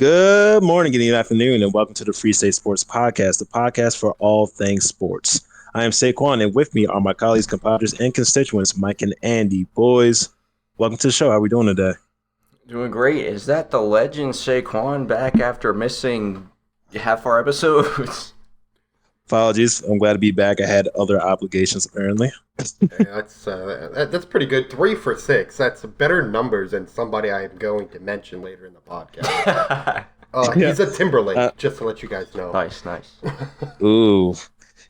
Good morning, good afternoon, and welcome to the Free State Sports Podcast, the podcast for all things sports. I am Saquon, and with me are my colleagues, compadres, and constituents, Mike and Andy. Boys, welcome to the show. How are we doing today? Doing great. Is that the legend Saquon back after missing half our episodes? Apologies. I'm glad to be back. I had other obligations, apparently. Yeah, that's pretty good. 3 for 6. That's better numbers than somebody I'm going to mention later in the podcast. He's a Timberlake, just to let you guys know. Nice. Ooh.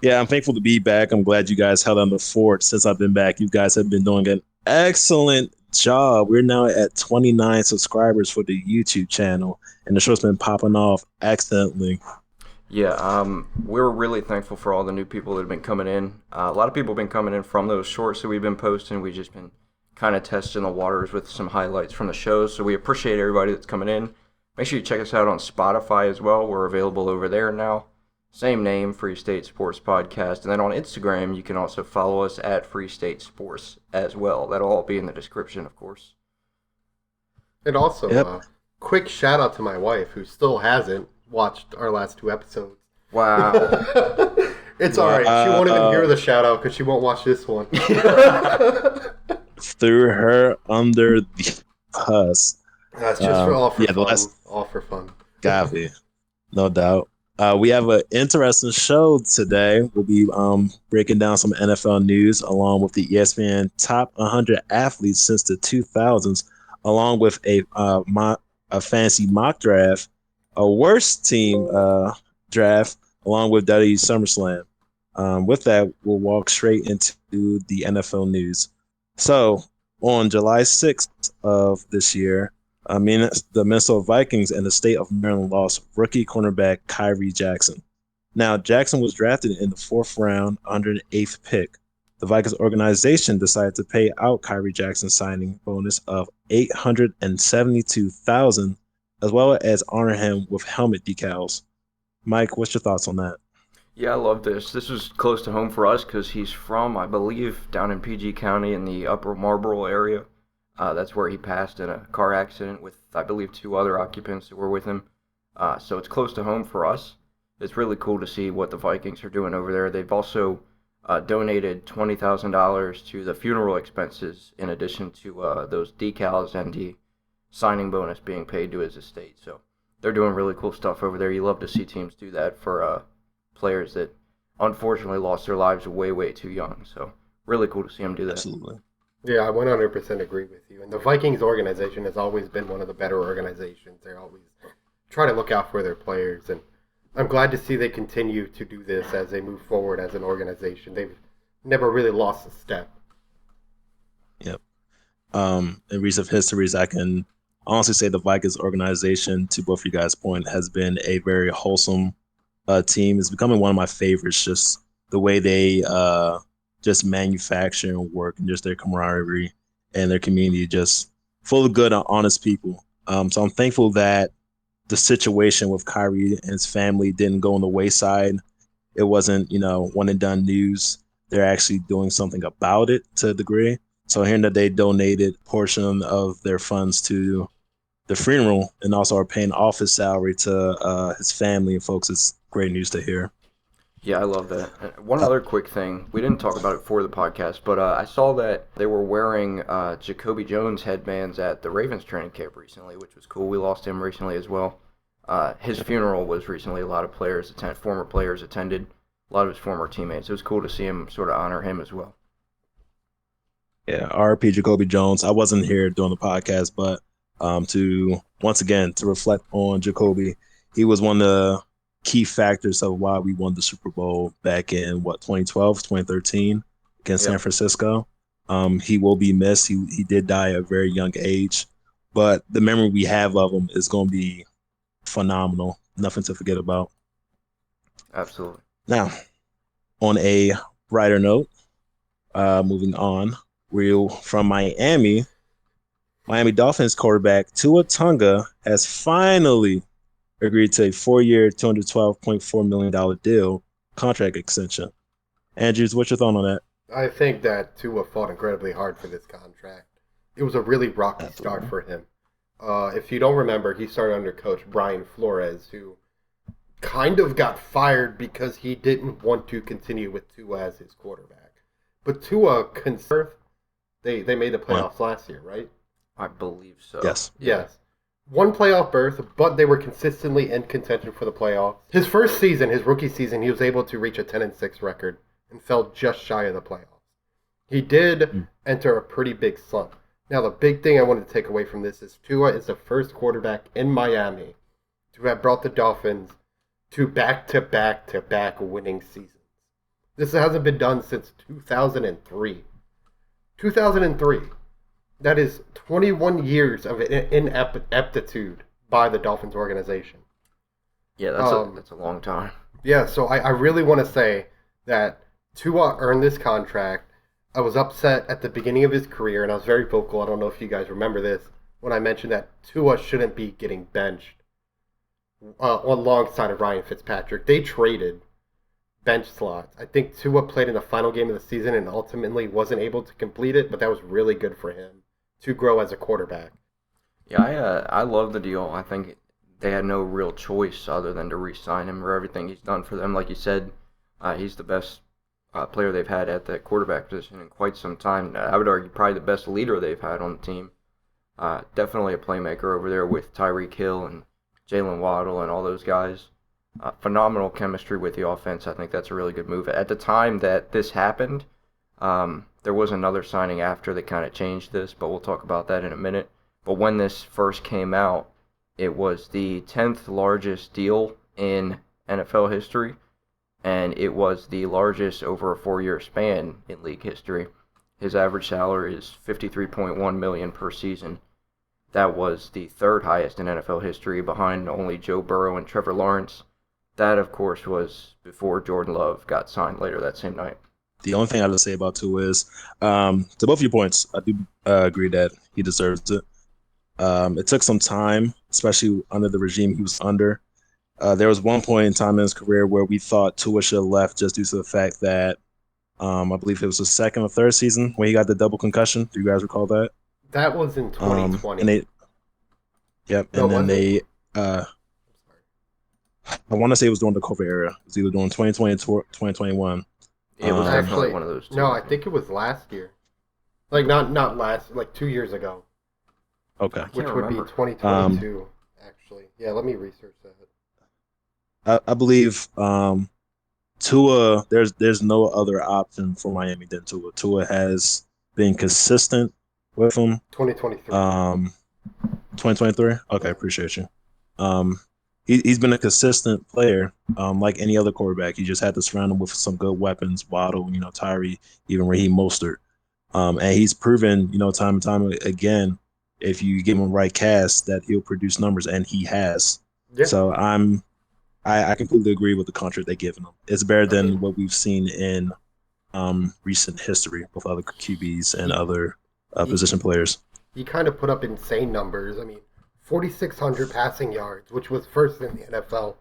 Yeah, I'm thankful to be back. I'm glad you guys held on the fort since I've been back. You guys have been doing an excellent job. We're now at 29 subscribers for the YouTube channel, and the show's been popping off accidentally. Yeah, we're really thankful for all the new people that have been coming in. A lot of people have been coming in from those shorts that we've been posting. We've just been kind of testing the waters with some highlights from the shows, so we appreciate everybody that's coming in. Make sure you check us out on Spotify as well. We're available over there now. Same name, Free State Sports Podcast. And then on Instagram, you can also follow us at Free State Sports as well. That'll all be in the description, of course. And also, quick shout out to my wife, who still hasn't watched our last 2 episodes. Wow. It's alright. She won't even hear the shout out because she won't watch this one. Threw her under the bus. That's just all for fun. Got me. No doubt. We have an interesting show today. We'll be breaking down some NFL news along with the Espn top 100 athletes since the 2000s, along with a fancy mock draft, a worst team draft, along with WWE SummerSlam. With that, we'll walk straight into the NFL news. So, on July 6th of this year, the Minnesota Vikings and the state of Maryland lost rookie cornerback Khyree Jackson. Now, Jackson was drafted in the 4th round, 108th pick. The Vikings organization decided to pay out Khyree Jackson's signing bonus of $872,000, as well as honor him with helmet decals. Mike, what's your thoughts on that? Yeah, I love this. This is close to home for us because he's from, I believe, down in PG County in the Upper Marlboro area. That's where he passed in a car accident with, I believe, 2 other occupants that were with him. So it's close to home for us. It's really cool to see what the Vikings are doing over there. They've also donated $20,000 to the funeral expenses in addition to those decals and the signing bonus being paid to his estate. So they're doing really cool stuff over there. You love to see teams do that for players that unfortunately lost their lives way too young. So really cool to see them do that. Absolutely. Yeah, I 100% agree with you. And the Vikings organization has always been one of the better organizations. They always try to look out for their players. And I'm glad to see they continue to do this as they move forward as an organization. They've never really lost a step. Yep. In recent histories, I can honestly say the Vikings organization, to both of you guys' point, has been a very wholesome team. It's becoming one of my favorites, just the way they just manufacture and work, and just their camaraderie and their community, just full of good and honest people. So I'm thankful that the situation with Khyree and his family didn't go on the wayside. It wasn't, one and done news. They're actually doing something about it to a degree. So hearing that they donated a portion of their funds to the funeral and also are paying off his salary to his family and folks, it's great news to hear. Yeah, I love that. One other quick thing. We didn't talk about it for the podcast, but I saw that they were wearing Jacoby Jones headbands at the Ravens training camp recently, which was cool. We lost him recently as well. His funeral was recently. A lot of former players attended, a lot of his former teammates. It was cool to see him sort of honor him as well. Yeah, RP Jacoby Jones. I wasn't here during the podcast, but to reflect on Jacoby, he was one of the key factors of why we won the Super Bowl back in 2012, 2013 against San Francisco. He will be missed. He did die at a very young age, but the memory we have of him is going to be phenomenal. Nothing to forget about. Absolutely. Now, on a brighter note, moving on, from Miami Dolphins quarterback Tua Tunga has finally agreed to a 4-year, $212.4 million deal contract extension. Andrews, what's your thought on that? I think that Tua fought incredibly hard for this contract. It was a really rocky start for him. If you don't remember, he started under coach Brian Flores, who kind of got fired because he didn't want to continue with Tua as his quarterback. But Tua conserved. They made the playoffs last year, right? I believe so. Yes. Yes. One playoff berth, but they were consistently in contention for the playoffs. His first season, his rookie season, he was able to reach a 10-6 record and fell just shy of the playoffs. He did enter a pretty big slump. Now, the big thing I wanted to take away from this is Tua is the first quarterback in Miami to have brought the Dolphins to back-to-back-to-back winning seasons. This hasn't been done since 2003. 2003. That is 21 years of ineptitude by the Dolphins organization. Yeah, that's a long time. Yeah, so I really want to say that Tua earned this contract. I was upset at the beginning of his career, and I was very vocal. I don't know if you guys remember this, when I mentioned that Tua shouldn't be getting benched alongside of Ryan Fitzpatrick. They traded bench slots. I think Tua played in the final game of the season and ultimately wasn't able to complete it, but that was really good for him to grow as a quarterback. Yeah, I love the deal. I think they had no real choice other than to re-sign him for everything he's done for them. Like you said, he's the best player they've had at that quarterback position in quite some time. I would argue probably the best leader they've had on the team. Definitely a playmaker over there with Tyreek Hill and Jalen Waddle and all those guys. Phenomenal chemistry with the offense. I think that's a really good move. At the time that this happened, there was another signing after that kind of changed this, but we'll talk about that in a minute. But when this first came out, it was the 10th largest deal in NFL history, and it was the largest over a 4-year span in league history. His average salary is $53.1 million per season. That was the third highest in NFL history, behind only Joe Burrow and Trevor Lawrence. That, of course, was before Jordan Love got signed later that same night. The only thing I have to say about Tua is, to both of your points, I do agree that he deserves it. It took some time, especially under the regime he was under. There was one point in time in his career where we thought Tua should have left just due to the fact that I believe it was the second or third season when he got the double concussion. Do you guys recall that? That was in 2020. And they, yep, No, and then was they, it? I want to say it was during the COVID era. It was either during 2020 or 2021. It was definitely Actually, one of those two. No, I think it was last year. Like, not last, like 2 years ago. Okay. Which would remember. be 2022, actually. Yeah, let me research that. I believe Tua, there's no other option for Miami than Tua. Tua has been consistent with him. 2023. 2023? Okay, appreciate you. He's been a consistent player, like any other quarterback. You just had to surround him with some good weapons, Waddle, Tyree, even Raheem Mostert. And he's proven, time and time again, if you give him the right cast, that he'll produce numbers, and he has. Yeah. So I completely agree with the contract they're giving him. It's better than what we've seen in recent history with other QBs and other position players. He kind of put up insane numbers. I mean, 4,600 passing yards, which was first in the NFL.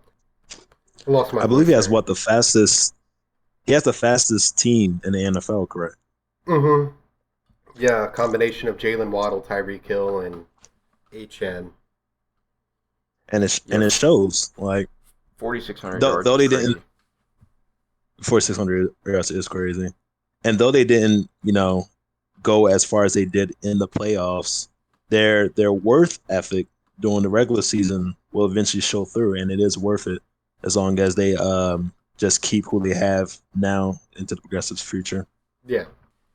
I believe he has the fastest. He has the fastest team in the NFL, correct? Mm-hmm. Yeah, a combination of Jalen Waddle, Tyreek Hill, and HN. And it shows, like 4,600 yards. Though they is crazy. didn't, 4,600 yards is crazy. And though they didn't, go as far as they did in the playoffs, their worth ethic during the regular season will eventually show through, and it is worth it as long as they just keep who they have now into the Progressives' future. Yeah.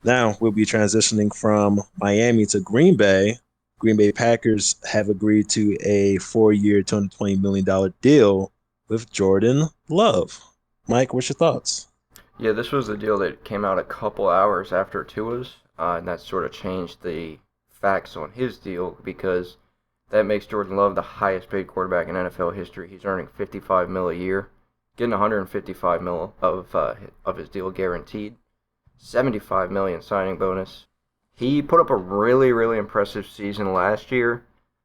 Now we'll be transitioning from Miami to Green Bay. Green Bay Packers have agreed to a 4-year, $220 million deal with Jordan Love. Mike, what's your thoughts? Yeah, this was the deal that came out a couple hours after Tua's, and that sort of changed the facts on his deal because that makes Jordan Love the highest paid quarterback in NFL history. He's earning $55 million a year, getting $155 million of his deal guaranteed, $75 million signing bonus. He put up a really, really impressive season last year,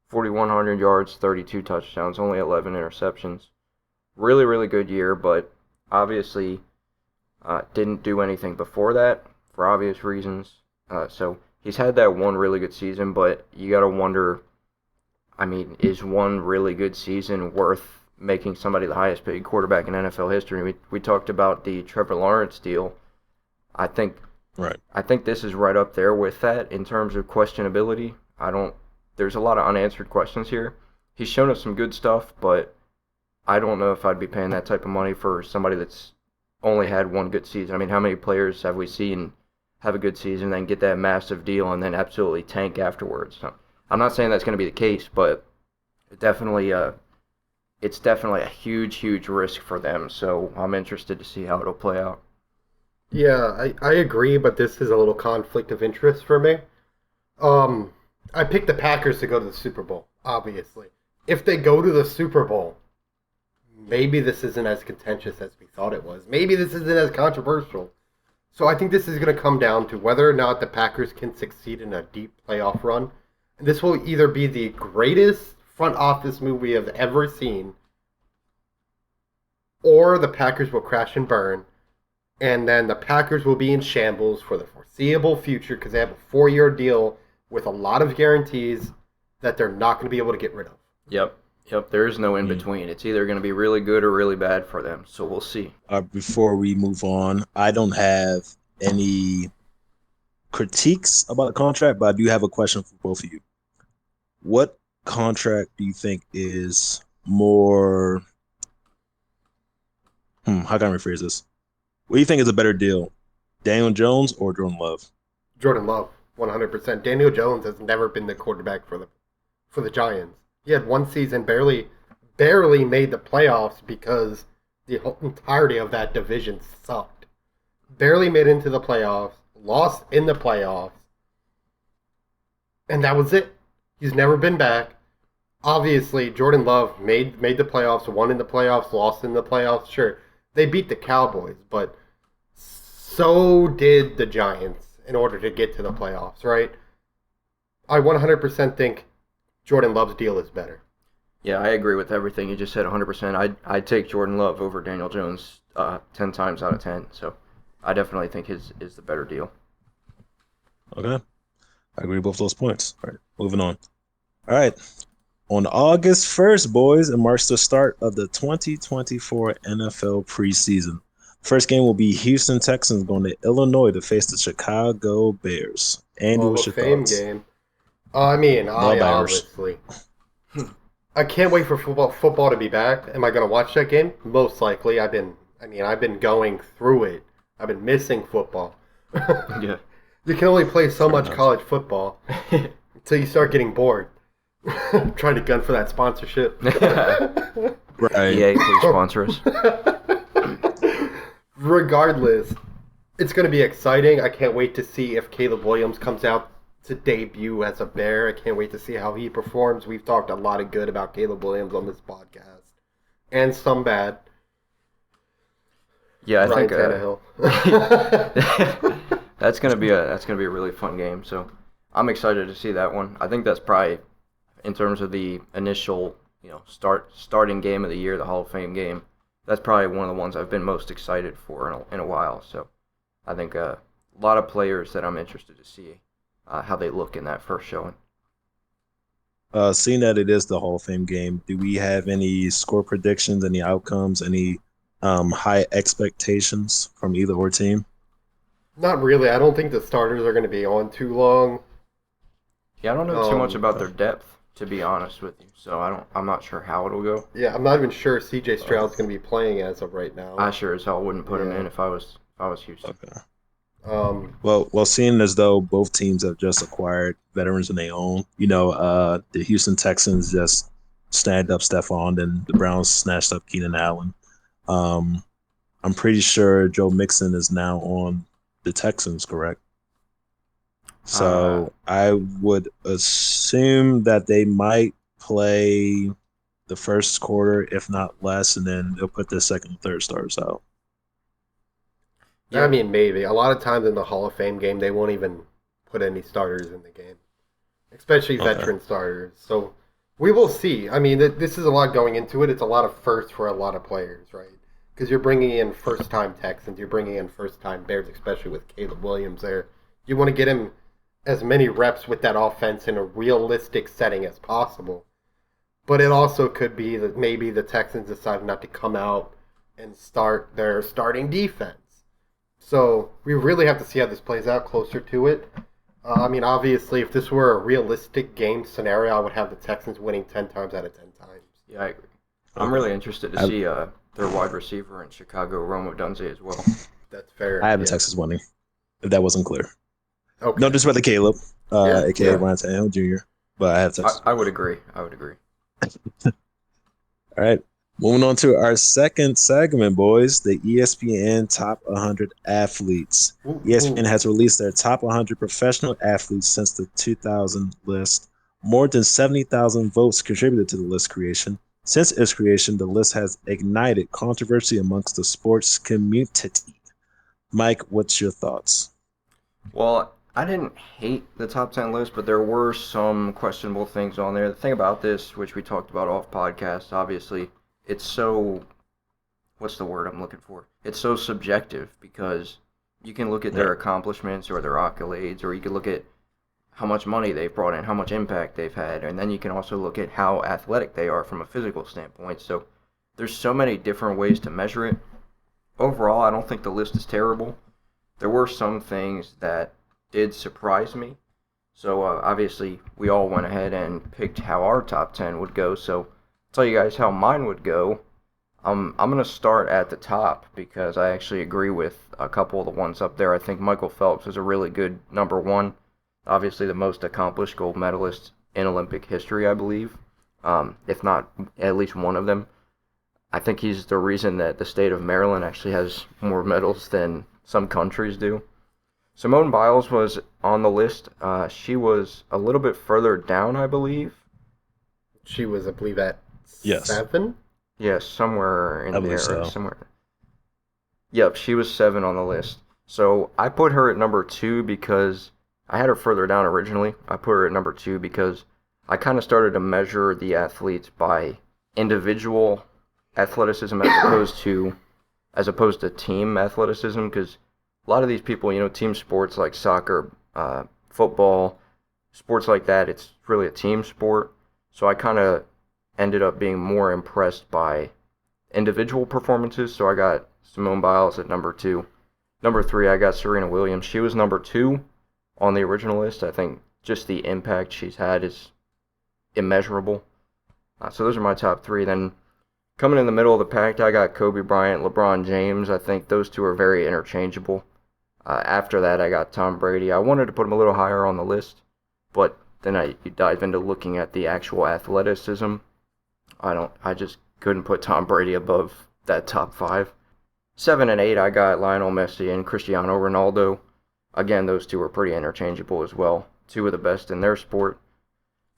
4,100 yards, 32 touchdowns, only 11 interceptions. Really, really good year, but obviously didn't do anything before that for obvious reasons. So he's had that one really good season, but you got to wonder I mean, is one really good season worth making somebody the highest paid quarterback in NFL history? We talked about the Trevor Lawrence deal. I think Right. I think this is right up there with that in terms of questionability. There's a lot of unanswered questions here. He's shown us some good stuff, but I don't know if I'd be paying that type of money for somebody that's only had one good season. I mean, how many players have we seen have a good season, then get that massive deal, and then absolutely tank afterwards? So, I'm not saying that's going to be the case, but definitely, it's definitely a huge, huge risk for them. So I'm interested to see how it'll play out. Yeah, I agree, but this is a little conflict of interest for me. I picked the Packers to go to the Super Bowl, obviously. If they go to the Super Bowl, maybe this isn't as contentious as we thought it was. Maybe this isn't as controversial. So I think this is going to come down to whether or not the Packers can succeed in a deep playoff run. And this will either be the greatest front office move we have ever seen, or the Packers will crash and burn. And then the Packers will be in shambles for the foreseeable future because they have a 4-year deal with a lot of guarantees that they're not going to be able to get rid of. Yep. There is no in between. It's either going to be really good or really bad for them. So we'll see. Before we move on, I don't have any critiques about the contract, but I do have a question for both of you. What contract do you think is more? How can I rephrase this? What do you think is a better deal, Daniel Jones or Jordan Love? Jordan Love, 100%. Daniel Jones has never been the quarterback for the Giants. He had one season, barely made the playoffs because the whole entirety of that division sucked. Barely made into the playoffs, lost in the playoffs, and that was it. He's never been back. Obviously, Jordan Love made the playoffs, won in the playoffs, lost in the playoffs. Sure, they beat the Cowboys, but so did the Giants in order to get to the playoffs, right? I 100% think Jordan Love's deal is better. Yeah, I agree with everything you just said 100%. I'd take Jordan Love over Daniel Jones 10 times out of 10. So I definitely think his is the better deal. Okay. I agree with both those points. All right, moving on. All right. On August 1st, boys, it marks the start of the 2024 NFL preseason. First game will be Houston Texans going to Illinois to face the Chicago Bears. Andy, what's your Fame thoughts? game. I mean, Nail Bears. obviously. I can't wait for football to be back. Am I going to watch that game? Most likely. I've been going through it. I've been missing football. Yeah. You can only play so much enough. college football until you start getting bored. Trying to gun for that sponsorship. Right. EA, please sponsor us. Regardless, it's going to be exciting. I can't wait to see if Caleb Williams comes out to debut as a Bear. I can't wait to see how he performs. We've talked a lot of good about Caleb Williams on this podcast, and some bad. Yeah, I Ryan think Tannehill. that's gonna be a really fun game. So I'm excited to see that one. I think that's probably, in terms of the initial, starting game of the year, the Hall of Fame game, that's probably one of the ones I've been most excited for in a while. So I think a lot of players that I'm interested to see how they look in that first showing. Seeing that it is the Hall of Fame game, do we have any score predictions, any outcomes, any high expectations from either or team? Not really. I don't think the starters are going to be on too long. Yeah, I don't know too much about their depth, to be honest with you. So I'm not sure how it'll go. Yeah, I'm not even sure C.J. Stroud's going to be playing as of right now. I sure as hell wouldn't put him in if I was Houston. Okay. Well, seeing as though both teams have just acquired veterans in their own, the Houston Texans just snagged up Stephon, and the Browns snatched up Keenan Allen. I'm pretty sure Joe Mixon is now on the Texans, correct? So I would assume that they might play the first quarter, if not less, and then they'll put their second and third starters out. I mean, maybe. A lot of times in the Hall of Fame game, they won't even put any starters in the game, especially veteran starters. So we will see. I mean, this is a lot going into it. It's a lot of firsts for a lot of players, right? Because you're bringing in first-time Texans, you're bringing in first-time Bears, especially with Caleb Williams there. You want to get him as many reps with that offense in a realistic setting as possible. But it also could be that maybe the Texans decided not to come out and start their starting defense. So we really have to see how this plays out closer to it. I mean, obviously, if this were a realistic game scenario, I would have the Texans winning 10 times out of 10 times. Yeah, I agree. I'm really interested to see their wide receiver in Chicago, Rome Odunze, as well. That's fair. I have the yeah. Texas winning, if that wasn't clear. Okay. No disrespect to Caleb, Yeah, aka yeah. Ryan Tannehill Jr., but I have Texas. I would agree. I would agree. All right. Moving on to our second segment, boys, the ESPN Top 100 Athletes. Ooh, ESPN ooh. has released their top 100 professional athletes since the 2000 list. More than 70,000 votes contributed to the list creation. Since its creation, the list has ignited controversy amongst the sports community. Mike, what's your thoughts? Well, I didn't hate the top 10 list, but there were some questionable things on there. The thing about this, which we talked about off podcast, obviously, it's so, what's the word I'm looking for? It's so subjective because you can look at their accomplishments or their accolades, or you can look at how much money they've brought in, how much impact they've had, and then you can also look at how athletic they are from a physical standpoint. So there's so many different ways to measure it. Overall, I don't think the list is terrible. There were some things that did surprise me. So obviously, we all went ahead and picked how our top 10 would go. So I'll tell you guys how mine would go. I'm going to start at the top because I actually agree with a couple of the ones up there. I think Michael Phelps is a really good number one. Obviously, the most accomplished gold medalist in Olympic history, I believe. If not at least one of them. I think he's the reason that the state of Maryland actually has more medals than some countries do. Simone Biles was on the list. She was a little bit further down, I believe. She was, I believe, at Yes. 7? Yes, somewhere in I believe there. so. Somewhere. Yep, she was 7 on the list. So I put her at number 2 because I had her further down originally. I put her at number 2 because I kind of started to measure the athletes by individual athleticism as opposed to team athleticism, because a lot of these people, team sports like soccer, football, sports like that, it's really a team sport. So I kind of ended up being more impressed by individual performances. So I got Simone Biles at number 2. Number 3, I got Serena Williams. She was number 2 on the original list. I think just the impact she's had is immeasurable. So those are my top 3. Then coming in the middle of the pack, I got Kobe Bryant, LeBron James. I think those two are very interchangeable. After that, I got Tom Brady. I wanted to put him a little higher on the list, but then you dive into looking at the actual athleticism. I just couldn't put Tom Brady above that top 5. 7 and 8, I got Lionel Messi and Cristiano Ronaldo. Again, those two are pretty interchangeable as well. Two of the best in their sport.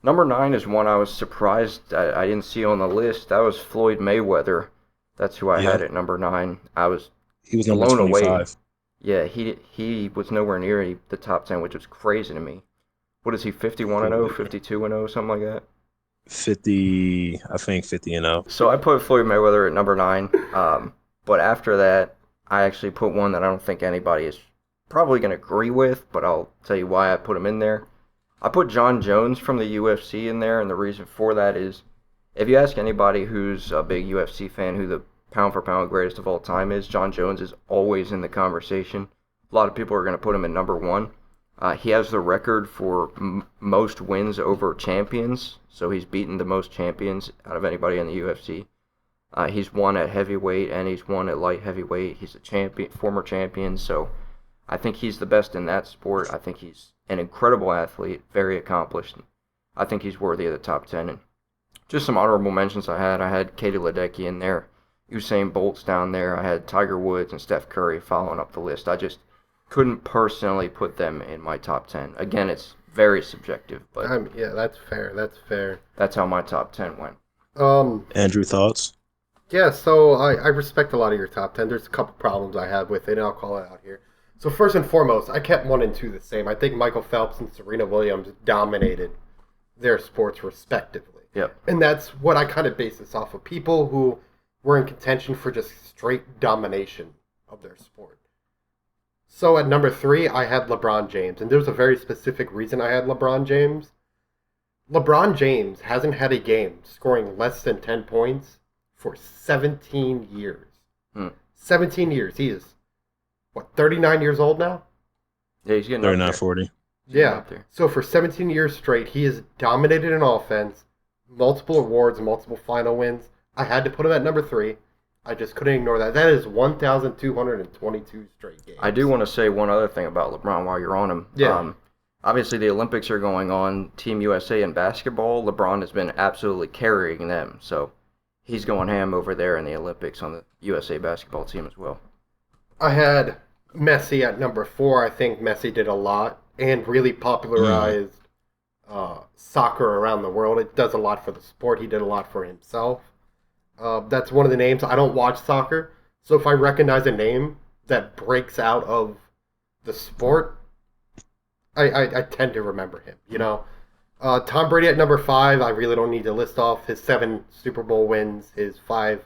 Number 9 is one I was surprised I didn't see on the list. That was Floyd Mayweather. That's who I had at number 9. He was number blown 25. away. Yeah, he was nowhere near the top 10, which was crazy to me. What is he, 51-0, 52-0, something like that? 50, I think 50-0. So I put Floyd Mayweather at number 9. But after that, I actually put one that I don't think anybody is probably going to agree with, but I'll tell you why I put him in there. I put John Jones from the UFC in there, and the reason for that is if you ask anybody who's a big UFC fan who the pound-for-pound greatest of all time is, John Jones is always in the conversation. A lot of people are going to put him at number 1. He has the record for most wins over champions, so he's beaten the most champions out of anybody in the UFC. He's won at heavyweight and he's won at light heavyweight. He's a former champion, so I think he's the best in that sport. I think he's an incredible athlete, very accomplished. I think he's worthy of the top 10. And just some honorable mentions I had Katie Ledecky in there. Usain Bolt's down there. I had Tiger Woods and Steph Curry following up the list. I just couldn't personally put them in my top 10. Again, it's very subjective, but yeah, that's fair. That's fair. That's how my top 10 went. Andrew, thoughts? Yeah, so I respect a lot of your top 10. There's a couple problems I have with it, and I'll call it out here. So first and foremost, I kept 1 and 2 the same. I think Michael Phelps and Serena Williams dominated their sports respectively. Yep. And that's what I kind of base this off of. People who were in contention for just straight domination of their sport. So at number 3, I had LeBron James. And there's a very specific reason I had LeBron James. LeBron James hasn't had a game scoring less than 10 points for 17 years. 17 years. He is, 39 years old now? Yeah, he's getting 39, up there. 40. Yeah. So for 17 years straight, he has dominated in offense, multiple awards, multiple final wins. I had to put him at number 3. I just couldn't ignore that. That is 1,222 straight games. I do want to say one other thing about LeBron while you're on him. Yeah. Obviously, the Olympics are going on. Team USA in basketball, LeBron has been absolutely carrying them. So he's going ham over there in the Olympics on the USA basketball team as well. I had Messi at number 4. I think Messi did a lot and really popularized soccer around the world. It does a lot for the sport. He did a lot for himself. That's one of the names. I don't watch soccer, so if I recognize a name that breaks out of the sport, I tend to remember him, you know. Tom Brady at number 5, I really don't need to list off his 7 Super Bowl wins, his 5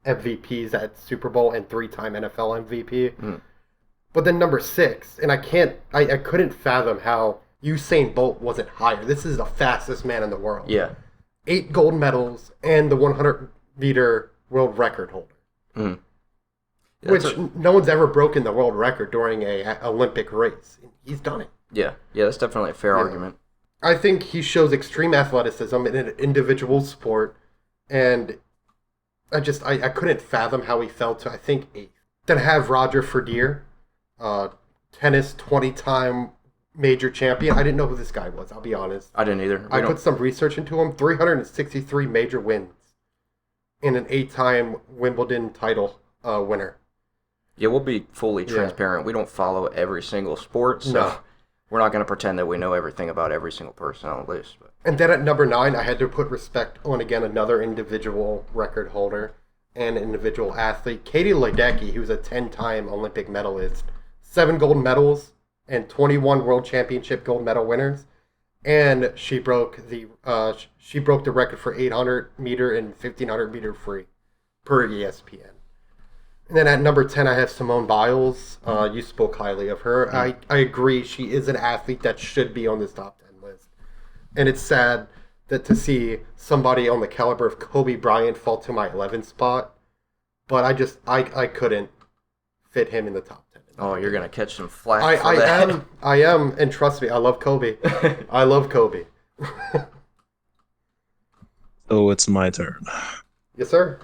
MVPs at Super Bowl, and 3-time NFL MVP. But then number 6, and I couldn't fathom how Usain Bolt wasn't higher. This is the fastest man in the world. Yeah. 8 gold medals and the 100-meter world record holder. Which no one's ever broken the world record during a Olympic race. He's done it. Yeah, that's definitely a fair argument. I think he shows extreme athleticism in an individual sport, and I couldn't fathom how he fell to, I think, 8th. Then I have Roger Federer, tennis 20-time major champion. I didn't know who this guy was, I'll be honest. I didn't either. I put some research into him. 363 major wins, and an 8-time Wimbledon title winner. Yeah, we'll be fully transparent. We don't follow every single sport, so we're not going to pretend that we know everything about every single person on the list. But. And then at number 9, I had to put respect on, again, another individual record holder and individual athlete, Katie Ledecky, who's a 10-time Olympic medalist, 7 gold medals and 21 World Championship gold medal winners. And she broke the record for 800-meter and 1,500-meter free per ESPN. And then at number 10, I have Simone Biles. You spoke highly of her. I agree. She is an athlete that should be on this top 10 list. And it's sad that to see somebody on the caliber of Kobe Bryant fall to my 11th spot. But I couldn't fit him in the top 10. Oh, you're going to catch some flack for that. I am. And trust me, I love Kobe. I love Kobe. So it's my turn. Yes, sir.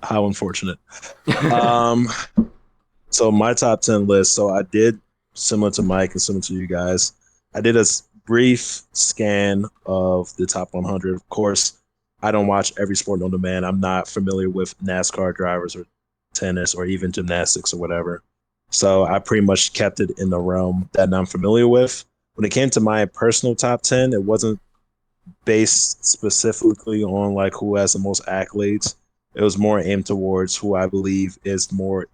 How unfortunate. So my top 10 list. So I did, similar to Mike and similar to you guys, I did a brief scan of the top 100. Of course, I don't watch every sport on demand. I'm not familiar with NASCAR drivers or tennis or even gymnastics or whatever. So I pretty much kept it in the realm that I'm familiar with. When it came to my personal top 10, it wasn't based specifically on like who has the most accolades. It was more aimed towards who I believe is more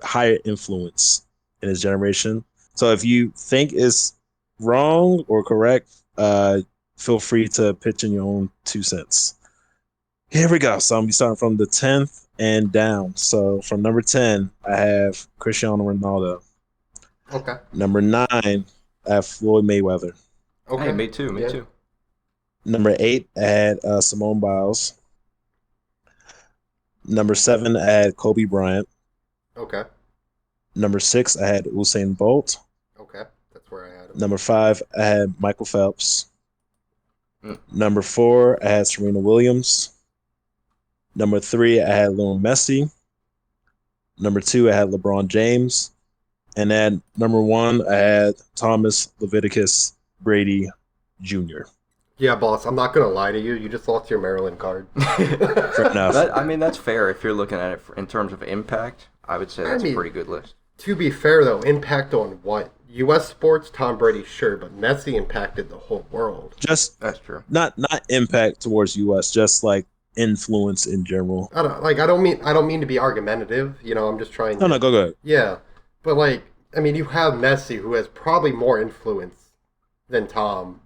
higher influence in his generation. So if you think it's wrong or correct, feel free to pitch in your own 2 cents. Here we go. So I'm going to be starting from the 10th and down. So from number 10, I have Cristiano Ronaldo. Okay. Number 9, I have Floyd Mayweather. Okay. Hey, me too. Number 8, I had Simone Biles. Number 7, I had Kobe Bryant. Okay. Number 6, I had Usain Bolt. Okay, that's where I had him. Number 5, I had Michael Phelps. Number 4, I had Serena Williams. Number 3, I had Lionel Messi. Number 2, I had LeBron James. And then number 1, I had Thomas Leviticus Brady Jr. Yeah, boss, I'm not going to lie to you. You just lost your Maryland card. Fair enough. That's fair if you're looking at it in terms of impact. I would say that's a pretty good list. To be fair, though, impact on what? U.S. sports, Tom Brady, sure, but Messi impacted the whole world. That's true. Not impact towards U.S., just like influence in general. I don't mean to be argumentative. You know, I'm just trying. No, go ahead. Yeah, but you have Messi, who has probably more influence than Tom.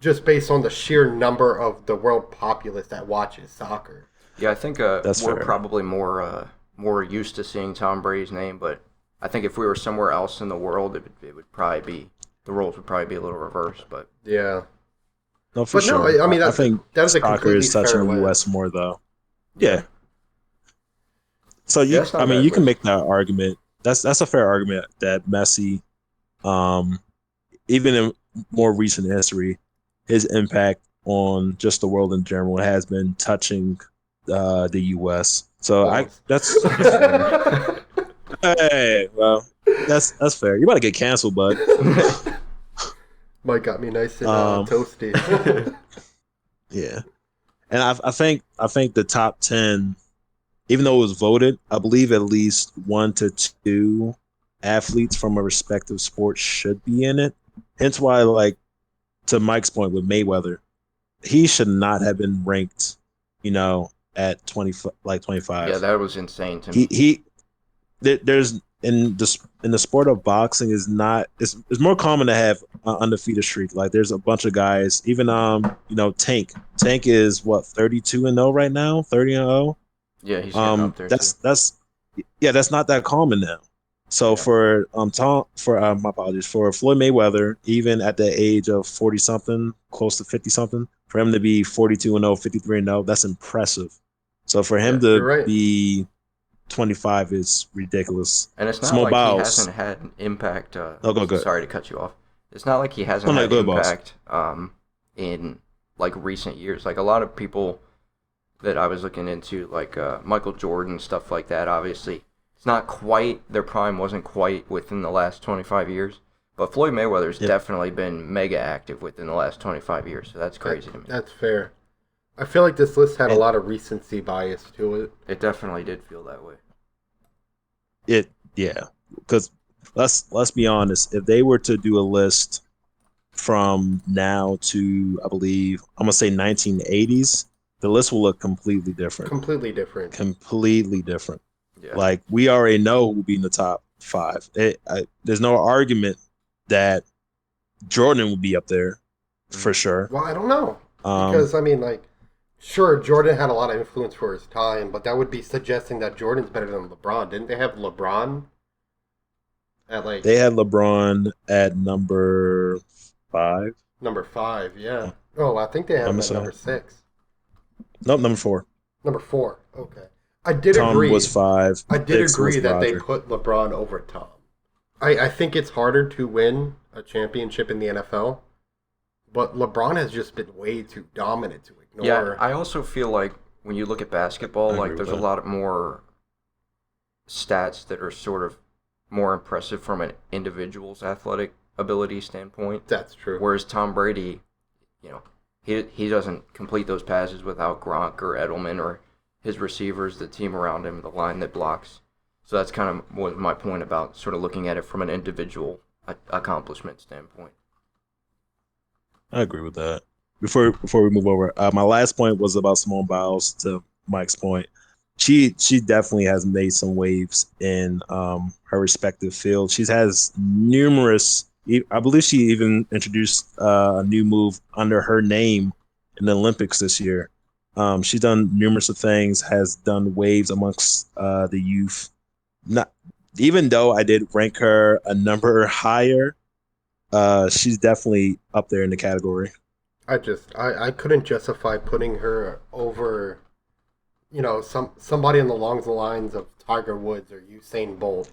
Just based on the sheer number of the world populace that watches soccer. Yeah, I think That's we're fair. probably more used to seeing Tom Brady's name, but I think if we were somewhere else in the world, it would probably be the roles would probably be a little reversed, but Yeah. No, for But no, sure. I mean, I think that is a soccer completely is touching fair the U.S. list. more, though. Yeah. So yeah, that's not I a mean, bad you can list. make that argument. That's a fair argument that Messi, um, even in more recent history, his impact on just the world in general has been touching the U.S. So Pause. that's fair. Hey, well, that's fair. You about to get canceled, bud. Mike got me nice and Um, toasty. yeah, and I think the top 10, even though it was voted, I believe at least 1 to 2 athletes from a respective sport should be in it. Hence why, like, to Mike's point with Mayweather, he should not have been ranked, at 25. Yeah, that was insane to He me. he there's in the sport of boxing is not it's more common to have an undefeated streak. Like, there's a bunch of guys, even Tank is what, 32-0 right now, 30-0. Yeah, he's getting up there too. That's yeah, that's not that common now. So Yeah. for my apologies, for Floyd Mayweather, even at the age of 40 something, close to 50 something, for him to be 42-0, 53-0, that's impressive. So for him Yeah. You're to right. be 25 is ridiculous. And it's not Small like he Biles. hasn't had an impact. Oh, go good. Sorry to cut you off. It's not like he No, hasn't no, had go ahead, boss. impact in like recent years. Like a lot of people that I was looking into, like Michael Jordan, stuff like that. Obviously, it's not quite their prime wasn't quite within the last 25 years. But Floyd Mayweather's Yep. definitely been mega active within the last 25 years. So that's crazy to me. That's fair. I feel like this list had a And lot of recency bias to it. It definitely did feel that way. yeah, because let's be honest, if they were to do a list from now to, I believe, I'm gonna say 1980s, the list will look completely different. Completely different. Completely different. Yeah. Like, we already know who will be in the top 5. There's no argument that Jordan will be up there for sure. Well, I don't know. Um, Because, I mean, like, sure, Jordan had a lot of influence for his time, but that would be suggesting that Jordan's better than LeBron. Didn't they have LeBron at, like, they had LeBron at number 5. number 5? Yeah. Oh, I think they had I'm him gonna at say. number 6. Nope, number 4. Number 4. Okay. I did Tom agree. was 5. I did 6 was agree that they Roger. put LeBron over Tom. I think it's harder to win a championship in the NFL, but LeBron has just been way too dominant to ignore. Yeah, I also feel like when you look at basketball, I agree like with there's a that. lot more stats that are sort of more impressive from an individual's athletic ability standpoint. That's true. Whereas Tom Brady, he doesn't complete those passes without Gronk or Edelman or his receivers, the team around him, the line that blocks. So that's kind of what my point about sort of looking at it from an individual accomplishment standpoint. I agree with that. Before we move over, my last point was about Simone Biles. To Mike's point, she definitely has made some waves in her respective field. She has numerous. I believe she even introduced a new move under her name in the Olympics this year. She's done numerous of things. Has done waves amongst the youth. Not even though I did rank her a number higher, she's definitely up there in the category. I couldn't justify putting her over, somebody along the lines of Tiger Woods or Usain Bolt.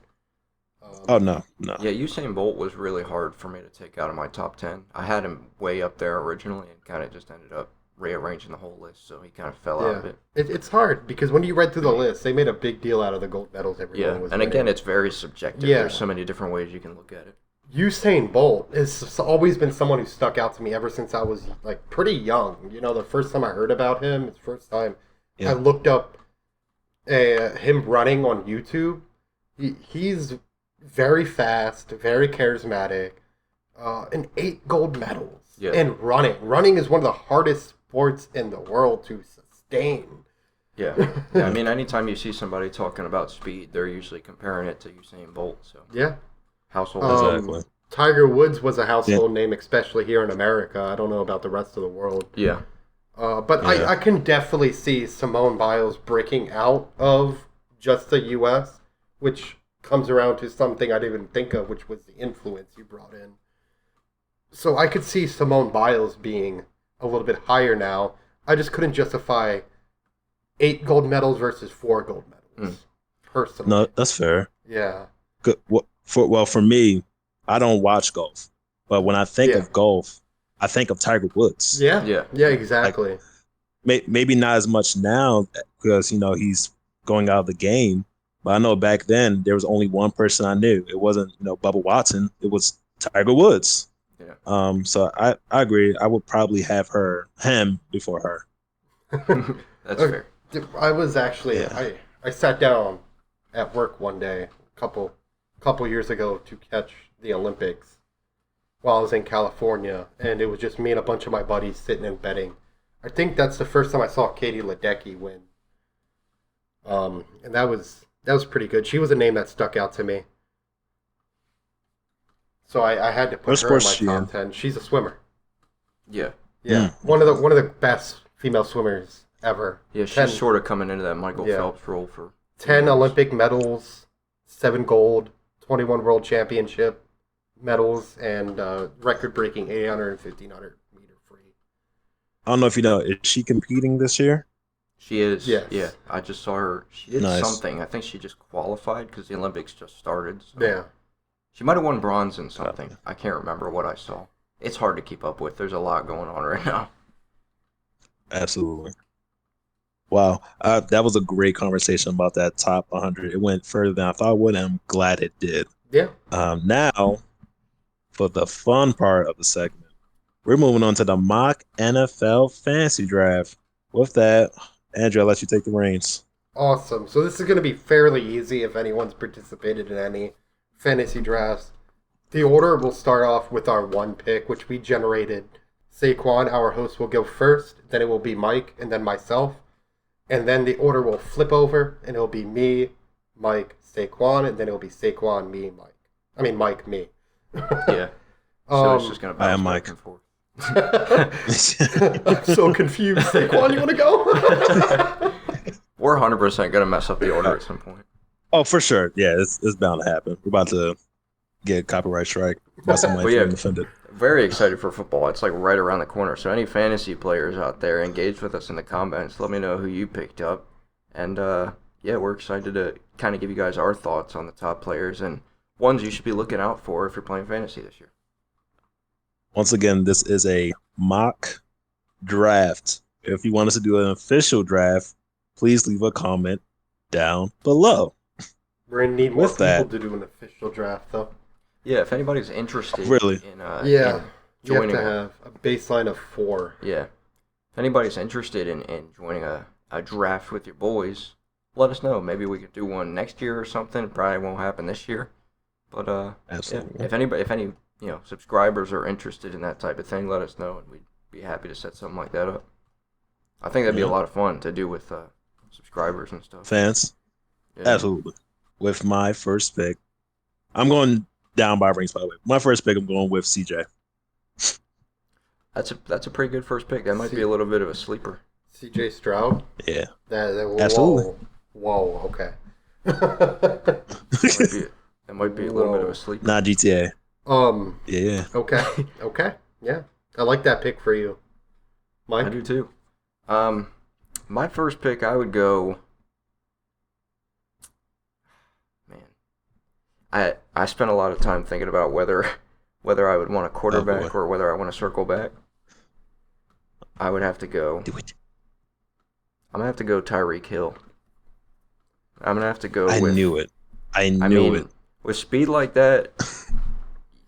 Oh no. Yeah, Usain Bolt was really hard for me to take out of my top 10. I had him way up there originally and kind of just ended up rearranging the whole list, so he kind of fell out of it. It's hard because when you read through the list, they made a big deal out of the gold medals everyone was And winning. again, it's very subjective. Yeah. There's so many different ways you can look at it. Usain Bolt has always been someone who stuck out to me ever since I was like pretty young. The first time I heard about him, the first time I looked up him running on YouTube. He's very fast, very charismatic, and 8 gold medals. Yeah. And running is one of the hardest sports in the world to sustain. Yeah. I mean, anytime you see somebody talking about speed, they're usually comparing it to Usain Bolt. So Yeah. household. Exactly. Tiger Woods was a household name, especially here in America. I don't know about the rest of the world. Yeah. But I can definitely see Simone Biles breaking out of just the U.S., which comes around to something I didn't even think of, which was the influence you brought in. So I could see Simone Biles being a little bit higher now. I just couldn't justify 8 gold medals versus 4 gold medals. Personally. No, that's fair. Yeah. Good. For me, I don't watch golf, but when I think of golf, I think of Tiger Woods. Yeah, exactly. Maybe not as much now because he's going out of the game. But I know back then there was only one person I knew. It wasn't Bubba Watson. It was Tiger Woods. Yeah. So I agree. I would probably have him before her. That's fair. I was actually I sat down at work one day a couple years ago to catch the Olympics while I was in California, and it was just me and a bunch of my buddies sitting and betting. I think that's the first time I saw Katie Ledecky win. And that was pretty good. She was a name that stuck out to me. So I had to put her in my top 10. She's a swimmer. Yeah. Yeah. One of the best female swimmers ever. Yeah, she's sort of coming into that Michael Phelps role for 10 Olympic medals, 7 gold, 21 world championship medals, and record-breaking 800 and 1500 meter free. I don't know if you know, is she competing this year? She is. Yes. Yeah, I just saw her. She did something. I think she just qualified because the Olympics just started. So. Yeah. She might have won bronze in something. I can't remember what I saw. It's hard to keep up with. There's a lot going on right now. Absolutely. Wow. That was a great conversation about that top 100. It went further than I thought it would, and I'm glad it did. Yeah. Now, for the fun part of the segment, we're moving on to the mock NFL fantasy draft. With that, Andrew, I'll let you take the reins. Awesome. So this is going to be fairly easy if anyone's participated in any fantasy drafts. The order will start off with our 1 pick, which we generated. Saquon, our host, will go first. Then it will be Mike, and then myself. And then the order will flip over, and it'll be me, Mike, Saquon, and then it'll be Saquon, me, Mike. I mean, Mike, me. Yeah. So it's just going to bounce back and forth. I'm so confused. Saquon, you want to go? We're 100% going to mess up the order at some point. Oh, for sure. Yeah, it's bound to happen. We're about to get a copyright strike by somebody from offended. Very excited for football. It's like right around the corner. So any fantasy players out there, engage with us in the comments. Let me know who you picked up. And we're excited to kind of give you guys our thoughts on the top players and ones you should be looking out for if you're playing fantasy this year. Once again, this is a mock draft. If you want us to do an official draft, please leave a comment down below. We're going to need more people to do an official draft, though. Yeah, if anybody's interested in joining, you have to have a baseline of 4. Yeah. If anybody's interested in joining a draft with your boys, let us know. Maybe we could do one next year or something. It probably won't happen this year. But absolutely. If any subscribers are interested in that type of thing, let us know and we'd be happy to set something like that up. I think that'd be a lot of fun to do with subscribers and stuff. Fans. Yeah. Absolutely. With my first pick, I'm going down by rings, by the way. My first pick, I'm going with CJ. That's a pretty good first pick. That might be a little bit of a sleeper. CJ Stroud? Yeah. Absolutely. Whoa, okay. That might be a little bit of a sleeper. Not GTA. Yeah. Okay. Yeah. I like that pick for you. Mike? I do too. My first pick, I would go... I spent a lot of time thinking about whether I would want a quarterback or whether I want to circle back. I would have to go. Do it. I'm gonna have to go Tyreek Hill. I'm gonna have to go. I knew it. With speed like that,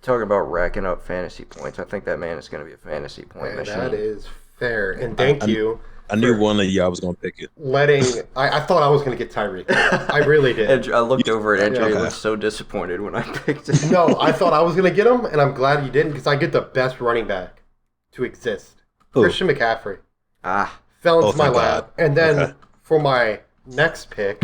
talking about racking up fantasy points. I think that man is gonna be a fantasy point machine. That is fair, and thank you. I knew one of y'all was going to pick it. I thought I was going to get Tyreek. I really did. I looked over at Andrew and was so disappointed when I picked it. No, I thought I was going to get him, and I'm glad you didn't because I get the best running back to exist. Ooh. Christian McCaffrey. Fell into my lap. And then for my next pick,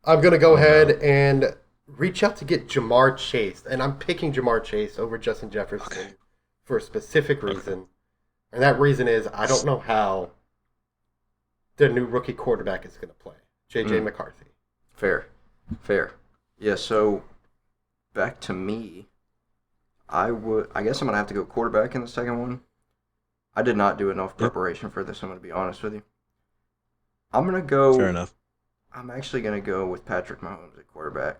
I'm going to go ahead and reach out to get Jamar Chase. And I'm picking Jamar Chase over Justin Jefferson for a specific reason. And that reason is I don't know how the new rookie quarterback is going to play. J.J. McCarthy. Fair. Yeah, so back to me. I guess I'm gonna have to go quarterback in the second one. I did not do enough Yep. preparation for this. I'm gonna be honest with you. I'm gonna Fair go. enough. I'm actually gonna go with Patrick Mahomes at quarterback.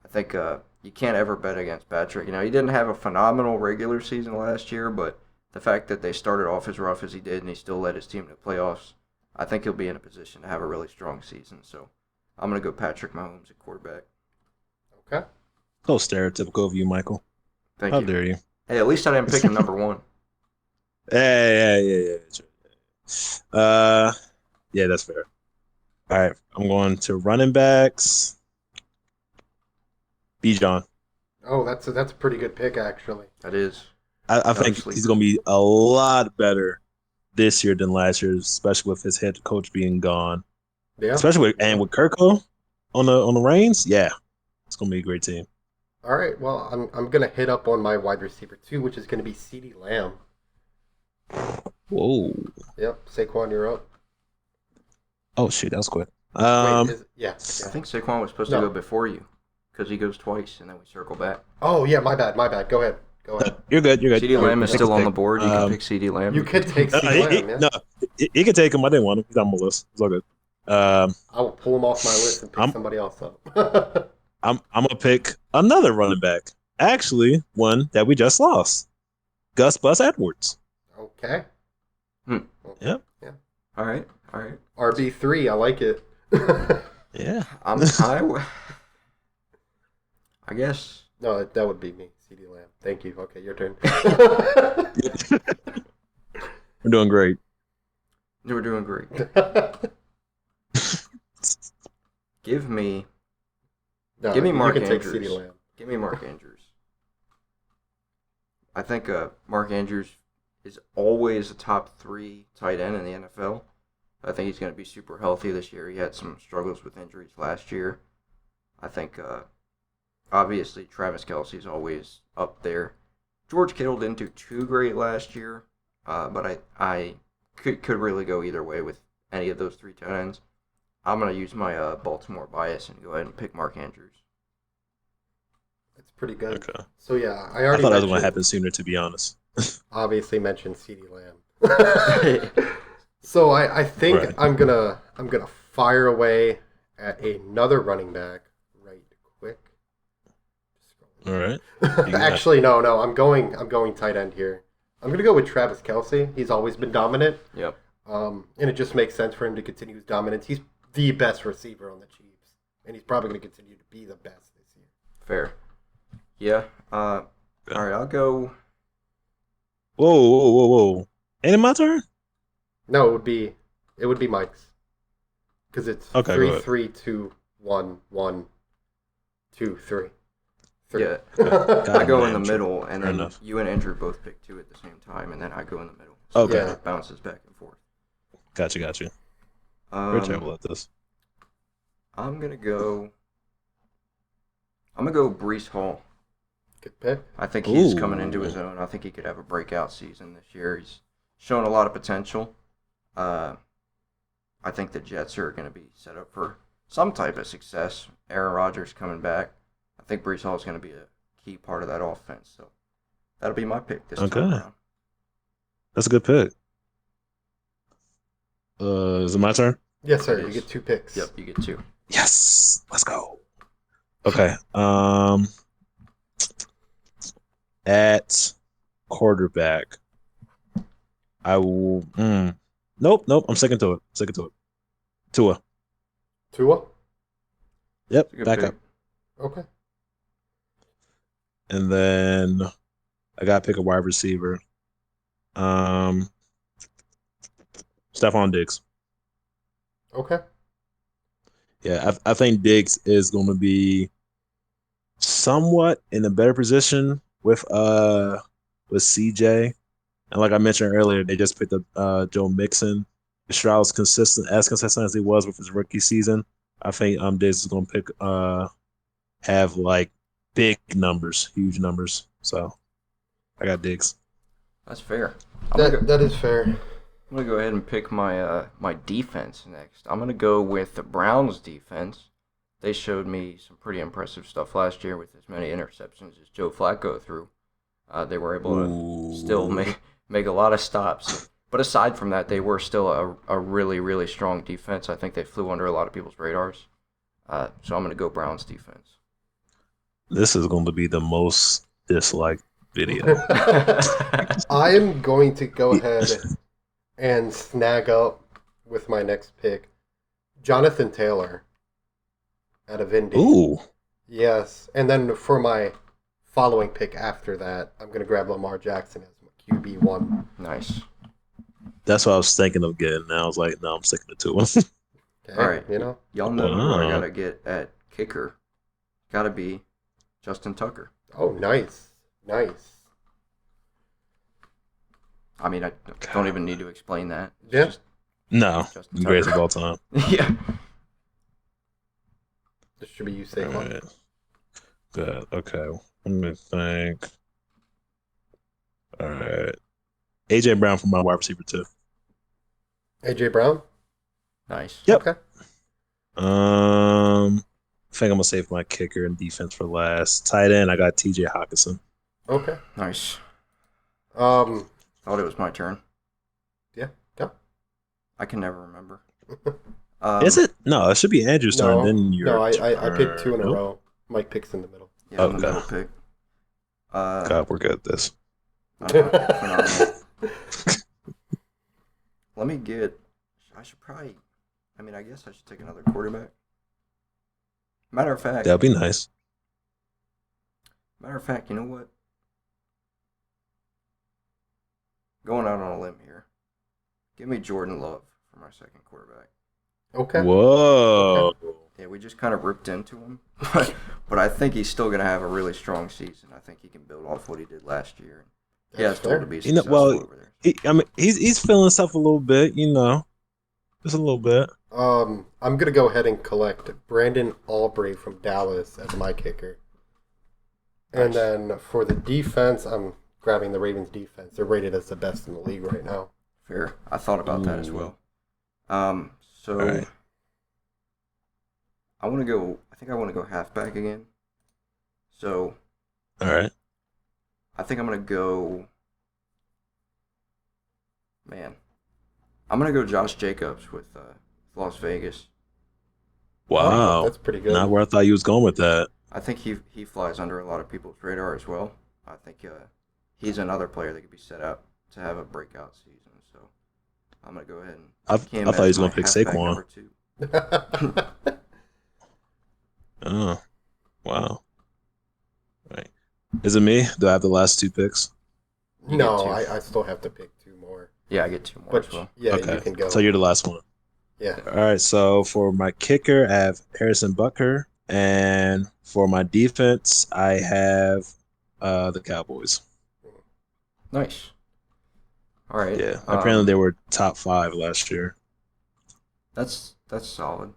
I think you can't ever bet against Patrick. He didn't have a phenomenal regular season last year, but the fact that they started off as rough as he did and he still led his team to the playoffs, I think he'll be in a position to have a really strong season. So I'm gonna go Patrick Mahomes at quarterback. Okay. So stereotypical of you, Michael. Thank How you. dare you? Hey, at least I didn't pick him number one. Yeah. Yeah, that's fair. All right, I'm going to running backs. Bijan. Oh, that's a pretty good pick, actually. That is I another think he's sleeper. going to be a lot better this year than last year, especially with his head coach being gone. Yeah. Especially Yeah. with Kirko on the reins. Yeah, it's going to be a great team. All right. Well, I'm gonna hit up on my wide receiver too, which is gonna be CeeDee Lamb. Whoa. Yep. Saquon, you're up. Oh shit, that was quick. Wait. Yeah. I think Saquon was supposed to No. go before you because he goes twice and then we circle back. Oh yeah. My bad. Go ahead. You're good. CeeDee Lamb is Take still his on the pick. board. You can pick CeeDee Lamb. You could take No, CeeDee Lamb. Yeah. no, he can take him. I didn't want him. He's on my list. It's all good. I will pull him off my list and pick I'm somebody else up. I'm gonna pick another running back. Actually, one that we just lost, Gus Bus Edwards. Okay. Hmm. Okay. Yep. Yeah. All right. RB3. I like it. Yeah. I guess. No, that would be me, CeeDee Lamb. Thank you. Okay, your turn. We're doing great. We're doing great. Give me No, Give me Mark you can Andrews. take CeeDee Lamb. Give me Mark Andrews. I think Mark Andrews is always a top 3 tight end in the NFL. I think he's going to be super healthy this year. He had some struggles with injuries last year. I think, obviously, Travis Kelce's always up there. George Kittle didn't do too great last year, but I could really go either way with any of those 3 tight ends. I'm going to use my Baltimore bias and go ahead and pick Mark Andrews. It's pretty good. Okay. So yeah, I I already thought that was going mentioned, to happen sooner, to be honest. obviously mentioned CeeDee Lamb. So I think Right. I'm gonna fire away at another running back right quick. All right. got it. Actually, no, I'm going tight end here. I'm gonna go with Travis Kelce. He's always been dominant. Yep. And it just makes sense for him to continue his dominance. He's the best receiver on the Chiefs, and he's probably going to continue to be the best this year. Fair. Yeah. All right, I'll go. Whoa. Ain't it my turn? No, it would be Mike's, because it's Okay, go 3, ahead. 3, 2, 1, 1, 2, 3. Yeah. God I go in the damn, middle, and fair then enough. you and Andrew both pick 2 at the same time, and then I go in the middle. So Okay. Yeah. it bounces back and forth. Gotcha. We're terrible Um, at this. I'm gonna go Brees Hall. Good pick. I think he's Ooh. coming into his own. I think he could have a breakout season this year. He's shown a lot of potential. I think the Jets are going to be set up for some type of success. Aaron Rodgers coming back. I think Brees Hall is going to be a key part of that offense. So that'll be my pick this time Okay. around. That's a good pick. Is it my turn? Yes, sir. It You is. get 2 picks. Yep, you get 2. Yes. Let's go. Okay. At quarterback, I will. Nope. I'm sticking to it. Tua. Tua. Yep. It's a good Back pick. up. Okay. And then I got to pick a wide receiver. Stephon Diggs. Okay. Yeah, I think Diggs is going to be somewhat in a better position with CJ. And like I mentioned earlier, they just picked up Joe Mixon. Stroud's consistent as he was with his rookie season. I think Diggs is going to have like big numbers, huge numbers. So I got Diggs. That's fair. I'm That is fair. gonna go ahead and pick my my defense next. I'm gonna go with the Browns defense. They showed me some pretty impressive stuff last year with as many interceptions as Joe Flacco threw. They were able to still make a lot of stops. But aside from that, they were still a really, really strong defense. I think they flew under a lot of people's radars. So I'm going to go Browns defense. This is going to be the most disliked video. I am going to go ahead and snag up with my next pick Jonathan Taylor out of Indy. Ooh. Yes. And then for my following pick after that, I'm going to grab Lamar Jackson as my QB1. Nice. That's what I was thinking of getting. Now I was like, no, I'm sticking it to him. Okay, All right. you know? Y'all know who Wow. I got to get at kicker. Got to be Justin Tucker. Oh, nice. Nice. I mean, I don't even need to explain that. It's Yeah. just No, Justin greatest of Tucker. all time. Yeah. This should be you saying All one. right. Good. Okay. Let me think. All right. AJ Brown for my wide receiver too. AJ Brown? Nice. Yep. Okay. I think I'm gonna save my kicker and defense for last. Tight end, I got TJ Hawkinson. Okay. Nice. Um, Thought it was my turn. yeah, go. I can never remember. Is it? No, it should be Andrew's turn. No, Then your no, I turn. picked two in a Nope. row. Mike picks in the middle. Yeah, I'm the Okay. middle pick. God, we're good at this. Phenomenal. Let me get. I should probably. I mean, I guess I should take another quarterback. Matter of fact, That'd be nice. you know what? Going out on a limb here. Give me Jordan Love for my second quarterback. Okay. Whoa. Yeah, we just kind of ripped into him, but I think he's still going to have a really strong season. I think he can build off what he did last year. He has That's told fair. to be You know, successful well, over there. I mean, he's feeling stuff a little bit, you know, just a little bit. I'm gonna go ahead and collect Brandon Aubrey from Dallas as my kicker. And Nice. then for the defense, I'm grabbing the Ravens defense. They're rated as the best in the league right now. Fair. I thought about that as well. So All right. I want to go. I think I want to go halfback again. So All right. I think I'm gonna go. Man, I'm gonna go Josh Jacobs with Las Vegas. Wow. That's pretty good. Not where I thought you was going with that. I think he flies under a lot of people's radar as well. I think he's another player that could be set up to have a breakout season. So I'm gonna go ahead and I pick him thought he was as gonna my pick halfback Saquon. number 2. Oh, wow. Right. Is it me? Do I have the last two picks? You no, get two. I still have to pick two more. Yeah, I get 2 more But as well. yeah, Okay. you can go. So you're the last one. Yeah. All right. So for my kicker, I have Harrison Butker, and for my defense, I have the Cowboys. Nice. All right. Yeah. Apparently they were top 5 last year. That's solid.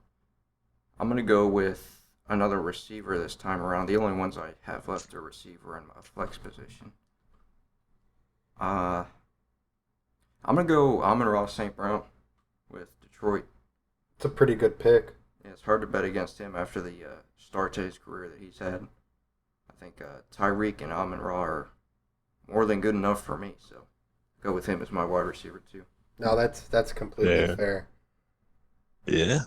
I'm gonna go with another receiver this time around. The only ones I have left are receiver and a flex position. I'm gonna go Amon-Ra St. Brown with Detroit. It's a pretty good pick. Yeah, it's hard to bet against him after the start to his career that he's had. I think Tyreek and Amon-Ra are more than good enough for me, so go with him as my wide receiver too. No, that's completely Yeah. fair. Yeah.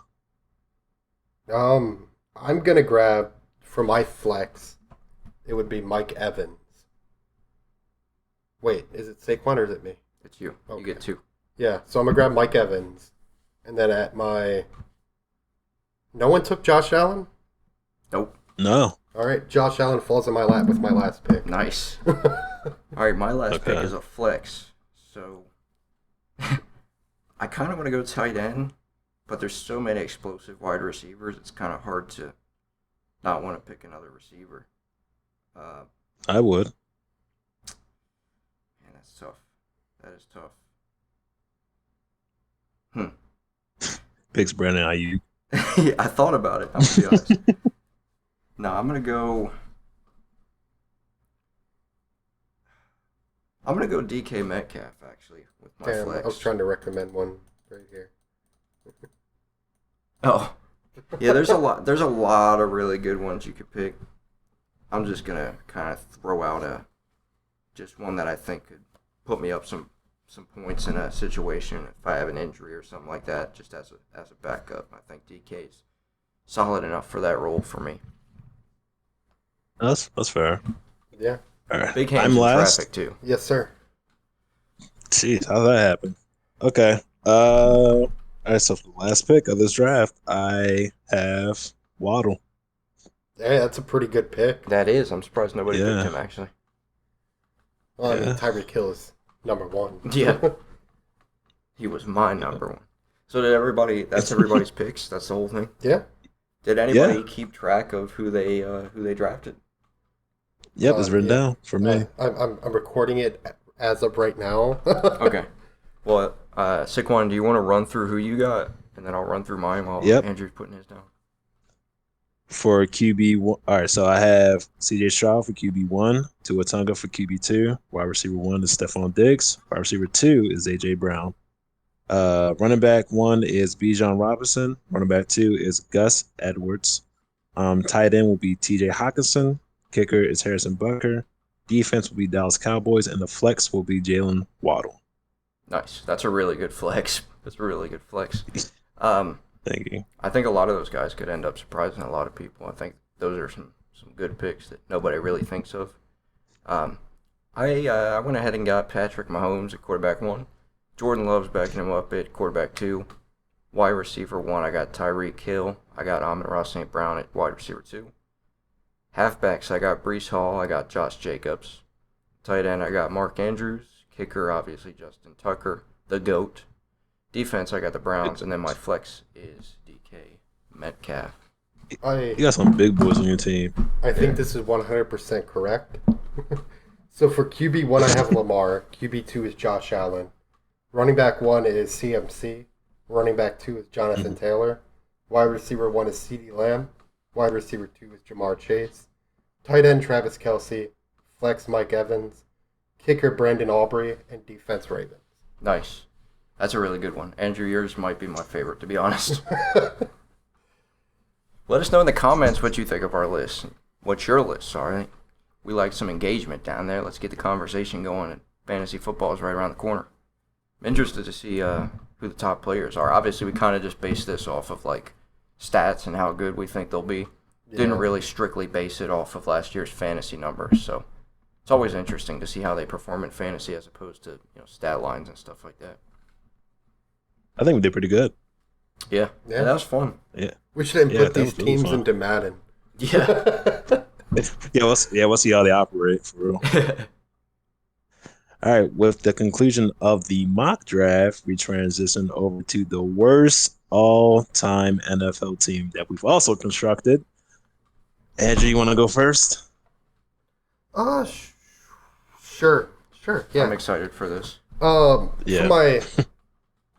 I'm gonna grab for my flex. It would be Mike Evans. Wait, is it Saquon or is it me? It's you. Okay. You get 2. Yeah, so I'm gonna grab Mike Evans, and then at my. No one took Josh Allen. Nope. No. All right, Josh Allen falls in my lap with my last pick. Nice. All right, my last pick Okay. is a flex. So I kind of want to go tight end, but there's so many explosive wide receivers, it's kind of hard to not want to pick another receiver. I would. Man, that's tough. That is tough. Picks Brandon Ayuk. Yeah, I thought about it. I'm gonna be honest. No, I'm gonna go DK Metcalf actually with my Damn, flex. I was trying to recommend one right here. Oh, yeah. There's a lot. There's a lot of really good ones you could pick. I'm just gonna kind of throw out just one that I think could put me up some points in a situation if I have an injury or something like that, just as a backup. I think DK's solid enough for that role for me. That's fair. Yeah. All right. Big hands I'm in last. traffic too. Yes, sir. Jeez, how'd that happen? Okay. All right, so for the last pick of this draft, I have Waddle. Hey, that's a pretty good pick. That is. I'm surprised nobody Yeah. picked him actually. Well, I mean, Yeah. Tyreek Hill is number one. Yeah. He was my number one. So did everybody? That's everybody's picks. That's the whole thing. Yeah. Did anybody keep track of who they drafted? Yep, it's written Yeah. down for me. I'm recording it as of right now. Okay. Well, Saquon, do you want to run through who you got, and then I'll run through mine while Yep. Andrew's putting his down. For QB1, all right, so I have CJ Stroud for QB1, Tua Tunga for QB2, wide receiver 1 is Stephon Diggs, wide receiver 2 is AJ Brown. Running back 1 is Bijan Robinson, running back 2 is Gus Edwards. Tight end will be TJ Hawkinson, kicker is Harrison Butker, defense will be Dallas Cowboys, and the flex will be Jalen Waddle. Nice. That's a really good flex. That's a really good flex. Thank you. I think a lot of those guys could end up surprising a lot of people. I think those are some good picks that nobody really thinks of. I went ahead and got Patrick Mahomes at quarterback 1. Jordan Love's backing him up at quarterback 2. Wide receiver 1, I got Tyreek Hill. I got Amon-Ra St. Brown at wide receiver 2. Halfbacks, I got Breece Hall. I got Josh Jacobs. Tight end, I got Mark Andrews. Kicker, obviously, Justin Tucker, the GOAT. Defense, I got the Browns, and then my flex is DK Metcalf. You got some big boys on your team. I think this is 100% correct. So for QB1, I have Lamar. QB2 is Josh Allen. Running back 1 is CMC. Running back 2 is Jonathan Taylor. Wide receiver 1 is CeeDee Lamb. Wide receiver 2 is Jamar Chase. Tight end Travis Kelce. Flex Mike Evans. Kicker Brandon Aubrey. And defense Ravens. Nice. That's a really good one. Andrew, yours might be my favorite, to be honest. Let us know in the comments what you think of our list. What's your list, all right? We like some engagement down there. Let's get the conversation going. And fantasy football is right around the corner. I'm interested to see who the top players are. Obviously, we kind of just base this off of, like, stats and how good we think they'll be. Didn't really strictly base it off of last year's fantasy numbers, so it's always interesting to see how they perform in fantasy as opposed to stat lines and stuff like that. I think we did pretty good. Yeah, that was fun. Yeah. We should Yeah, put that these was really teams fun. into Madden. Yeah. We'll see how they operate for real. All right, with the conclusion of the mock draft, we transition over to the worst all-time NFL team that we've also constructed. Andrew, you want to go first? Sure, yeah. I'm excited for this. Yeah. For my...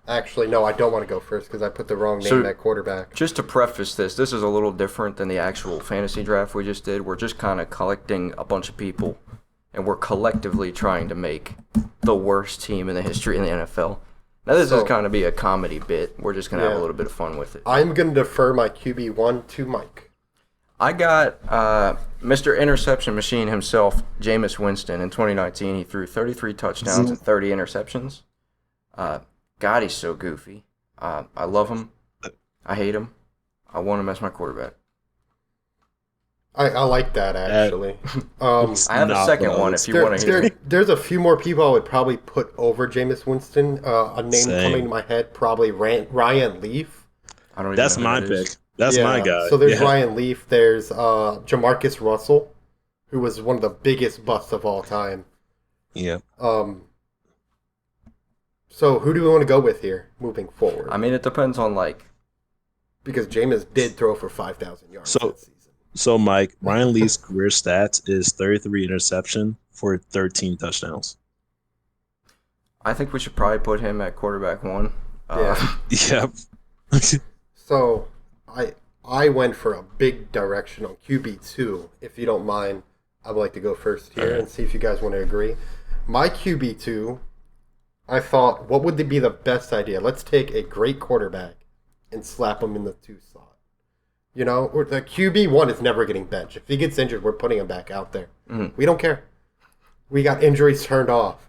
Actually, no, I don't want to go first because I put the wrong name at quarterback. Just to preface this is a little different than the actual fantasy draft we just did. We're just kind of collecting a bunch of people, and we're collectively trying to make the worst team in the history of the NFL. Now, this is going to be a comedy bit. We're just going to have a little bit of fun with it. I'm going to defer my QB1 to Mike. I got Mr. Interception Machine himself, Jameis Winston. In 2019, he threw 33 touchdowns and 30 interceptions. God, he's so goofy. I love him. I hate him. I want him as my quarterback. I like that, actually. I have a second one if you want to hear it. There's a few more people I would probably put over Jameis Winston. A name coming to my head, probably Ryan Leaf. I don't even That's know who my that pick. is. That's my guy. So there's Ryan Leaf. There's Jamarcus Russell, who was one of the biggest busts of all time. Yeah. So who do we want to go with here, moving forward? I mean, it depends on, Because Jameis did throw for 5,000 yards that season. So, Mike, Ryan Lee's career stats is 33 interception for 13 touchdowns. I think we should probably put him at quarterback 1. Yep. So I went for a big direction on QB2. If you don't mind, I would like to go first here and see if you guys want to agree. My QB2, I thought, what would be the best idea? Let's take a great quarterback and slap him in the 2 slot. The QB1 is never getting benched. If he gets injured, we're putting him back out there. Mm-hmm. We don't care. We got injuries turned off.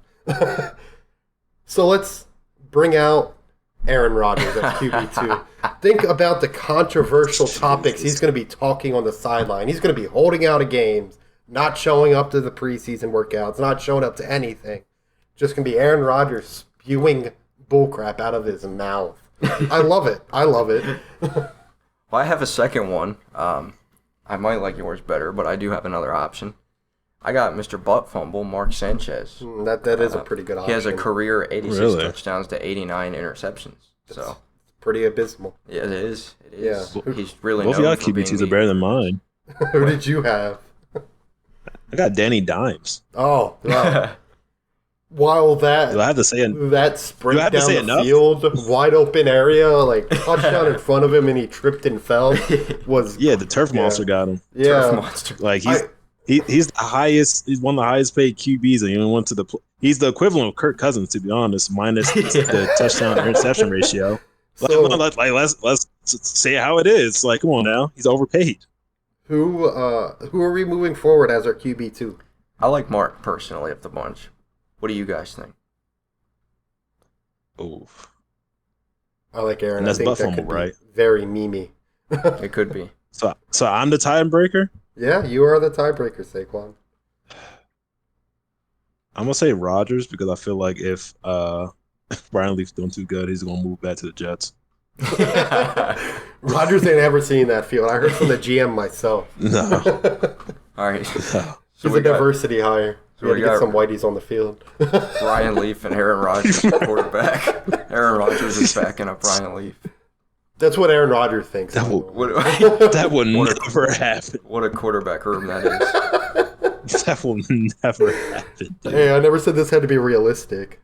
So let's bring out Aaron Rodgers at QB2. Think about the controversial topics he's going to be talking on the sideline. He's going to be holding out of games, not showing up to the preseason workouts, not showing up to anything. Just going to be Aaron Rodgers spewing bullcrap out of his mouth. I love it. Well, I have a second one. I might like yours better, but I do have another option. I got Mr. Butt Fumble, Mark Sanchez. That is a pretty good option. He has a career 86 touchdowns to 89 interceptions. So pretty abysmal. Yeah, it is. Yeah. He's really both of y'all QB2s are better than mine. Who did you have? I got Danny Dimes. Oh, wow. While that, Do I have to say it? that sprint Do I have to down say the enough? field, wide open area, like touchdown in front of him, and he tripped and fell was Yeah, the turf monster got him. yeah. Turf monster. Like he's the highest. He's one of the highest paid QBs, and he went to the. He's the equivalent of Kirk Cousins, to be honest, minus the touchdown to interception ratio. So, Let's say how it is. Like, come on now, he's overpaid. who are we moving forward as our QB2? I like Mark personally of the bunch. What do you guys think? Oh, I like Aaron. And that's I think butt that fumble, could be right? very memey. It could be. so I'm the tiebreaker. Yeah, you are the tiebreaker, Saquon. I'm gonna say Rodgers because I feel like if Brian Leaf's doing too good, he's gonna move back to the Jets. Rodgers ain't ever seen that field. I heard from the GM myself. No, All right. He's a diversity hire. So We we gotta get got- some whiteys on the field. Ryan Leaf and Aaron Rodgers quarterback. Aaron Rodgers is backing up Ryan Leaf. That's what Aaron Rodgers thinks. That will- What, that would What a- never happen. what a quarterback room that is. That will never happen. Dude. Hey, I never said this had to be realistic.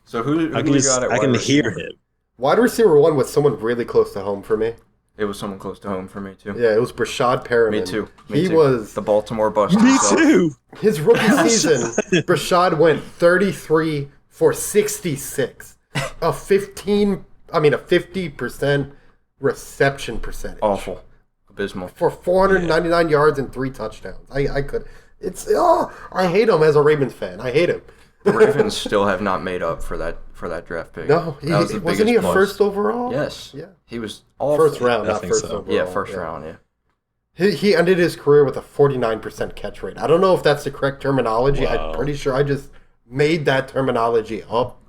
So who I do we got at I wide can receiver? hear him. Wide receiver one was someone really close to home for me. It was someone close to home for me too. Yeah, it was Brashad Perriman. Me too. He was the Baltimore Bust. Me himself. too. his rookie season. Brashad went 33 for 66, a 50% reception percentage. Awful, abysmal. For 499 yards and 3 touchdowns. I I hate him as a Ravens fan. I hate him. The Ravens still have not made up for that draft pick. No, That was the wasn't he a biggest bust. first overall? Yes. Yeah. He was awful. First round, I not think first so. overall. Yeah, first round. Yeah. He ended his career with a 49% catch rate. I don't know if that's the correct terminology. Wow. I'm pretty sure I just made that terminology up,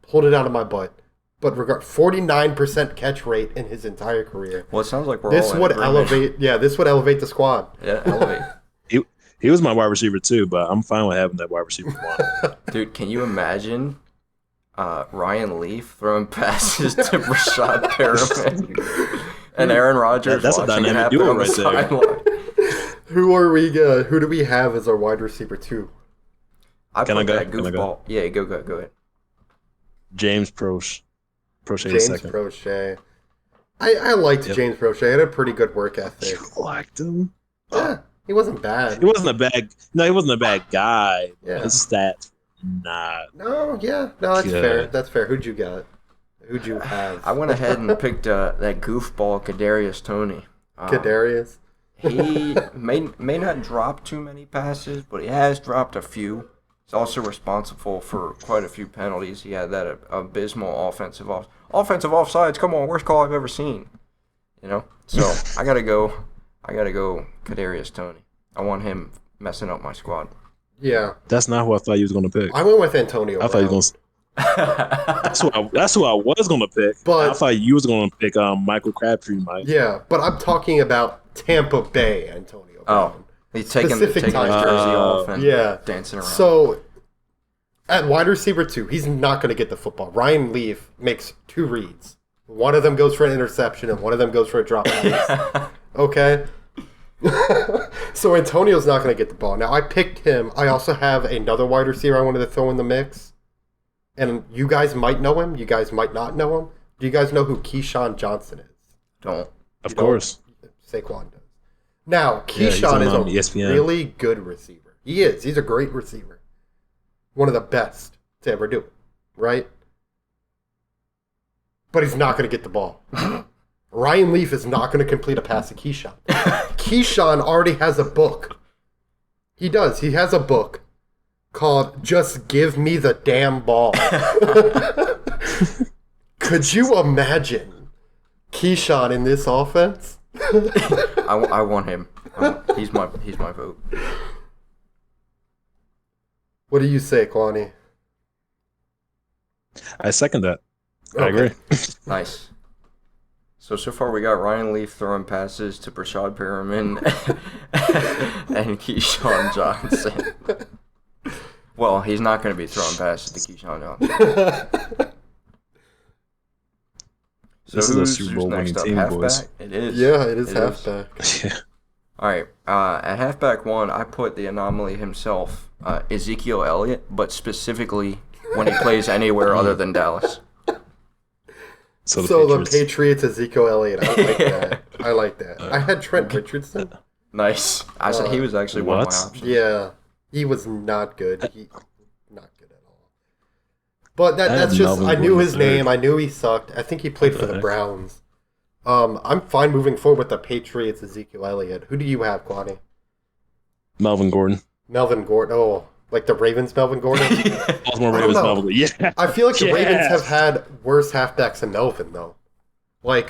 pulled it out of my butt. But 49% catch rate in his entire career. Well, it sounds like we're This all in would agreement. elevate. Yeah, this would elevate the squad. Yeah, elevate. He was my wide receiver too, but I'm fine with having that wide receiver one. Dude, can you imagine Ryan Leaf throwing passes to Rashad Perriman and Aaron Rodgers That's a watching it dynamic happen duo on the right there. sideline? Who do we have as our wide receiver 2? I Can I put go? that Can I go? goofball. Yeah, go ahead. James Prochet James second. Prochet. I liked Yep. James Prochet. He had a pretty good work ethic. You liked him. Yeah, he wasn't bad. He wasn't a bad. No, he wasn't a bad guy. Yeah. His stats, nah. No, that's Good. fair. That's fair. Who'd you got? Who'd you have? I went ahead and picked that goofball Kadarius Toney. Kadarius. He may not drop too many passes, but he has dropped a few. He's also responsible for quite a few penalties. He had that abysmal offensive offsides. Come on, worst call I've ever seen. You know, so I gotta go Kadarius Toney. I want him messing up my squad. Yeah, That's not who I thought you was gonna pick. I went with Antonio I thought you Brown. was gonna. That's who I was gonna pick. But- I thought you was gonna pick Michael Crabtree, Mike. Yeah, but I'm talking about Tampa Bay Antonio Brown. Oh, he's taking Specific his time. jersey off and Yeah. dancing around. So, at wide receiver 2, he's not going to get the football. Ryan Leaf makes 2 reads. One of them goes for an interception, and one of them goes for a drop pass. Okay? So, Antonio's not going to get the ball. Now, I picked him. I also have another wide receiver I wanted to throw in the mix. And you guys might know him. You guys might not know him. Do you guys know who Keyshawn Johnson is? Don't. Of You don't? course. Saquon does. Now, Yeah, he's Keyshawn on, is a ESPN. really good receiver. He is. He's a great receiver. One of the best to ever do it, right? But he's not going to get the ball. Ryan Leaf is not going to complete a pass to Keyshawn. Keyshawn already has a book. He does. He has a book called "Just Give Me the Damn Ball." Could you imagine Keyshawn in this offense? I want him. He's my vote. What do you say, Kwani? I second that. I Okay. agree. Nice. So far we got Ryan Leaf throwing passes to Brashad Perriman and Keyshawn Johnson. Well, he's not going to be throwing passes to Keyshawn Johnson. So This is a who's Super Bowl next winning up? team, Halfback? boys. It is. Yeah, it is halfback. Yeah. All right. At halfback 1, I put the anomaly himself, Ezekiel Elliott, but specifically when he plays anywhere other than Dallas. So The Patriots, Ezekiel Elliott. I like that. I like that. I had Trent Richardson. Nice. I said he was actually one of my What? options. Yeah, he was not good. Not good at all. But I that's had just, Melvin I knew Gordon his third. name. I knew he sucked. I think he played for the Browns. I'm fine moving forward with the Patriots, Ezekiel Elliott. Who do you have, Kwani? Melvin Gordon. Melvin Gordon. Oh, like the Ravens, Melvin Gordon? Baltimore I don't Ravens. know. Melvin. Yeah. I feel like the Ravens Yes. have had worse halfbacks than Melvin, though. Like,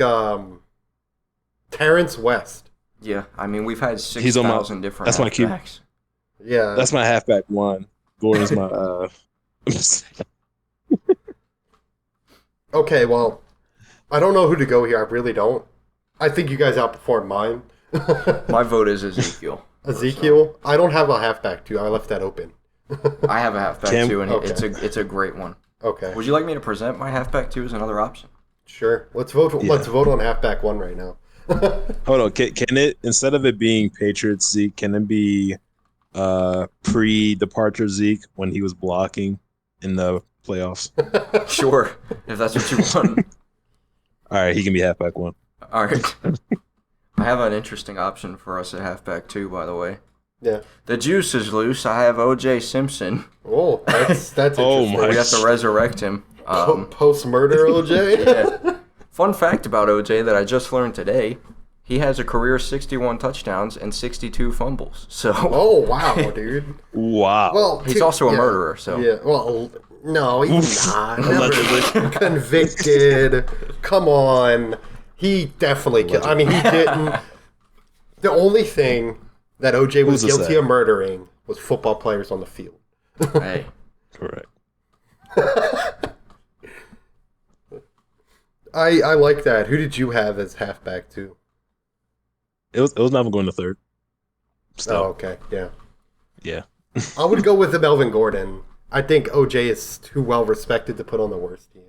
Terrence West. Yeah, I mean, we've had He's on my- 6,000 different that's my cue. halfbacks. Yeah. That's my halfback 1. Gordon's my Okay, well, I don't know who to go here. I really don't. I think you guys outperformed mine. My vote is Ezekiel. Ezekiel? I don't have a halfback, too. I left that open. I have a halfback Cam- too, and Okay. it's a great one. Okay. Would you like me to present my halfback too as another option? Sure. Let's vote. Yeah. Let's vote on halfback 1 right now. Hold on. Can it, instead of it being Patriots Zeke, can it be pre-departure Zeke when he was blocking in the playoffs? Sure, if that's what you want. All right, he can be halfback 1. All right. I have an interesting option for us at halfback too, by the way. Yeah. The juice is loose. I have O.J. Simpson. Oh, that's Oh interesting. my- We have to resurrect him. Post-murder, OJ? Yeah. Fun fact about O.J. that I just learned today. He has a career 61 touchdowns and 62 fumbles. So Oh, wow, dude. Wow. Well, he's also a murderer. So Yeah, well, no, he's not. Allegedly. Never convicted. Come on. He definitely killed. I mean, he didn't. The only thing that OJ was Who's to guilty say? of murdering was football players on the field. hey, Correct. I like that. Who did you have as halfback, too? It was Melvin going to third. Still. Oh, okay. Yeah. Yeah. I would go with the Melvin Gordon. I think OJ is too well respected to put on the worst team.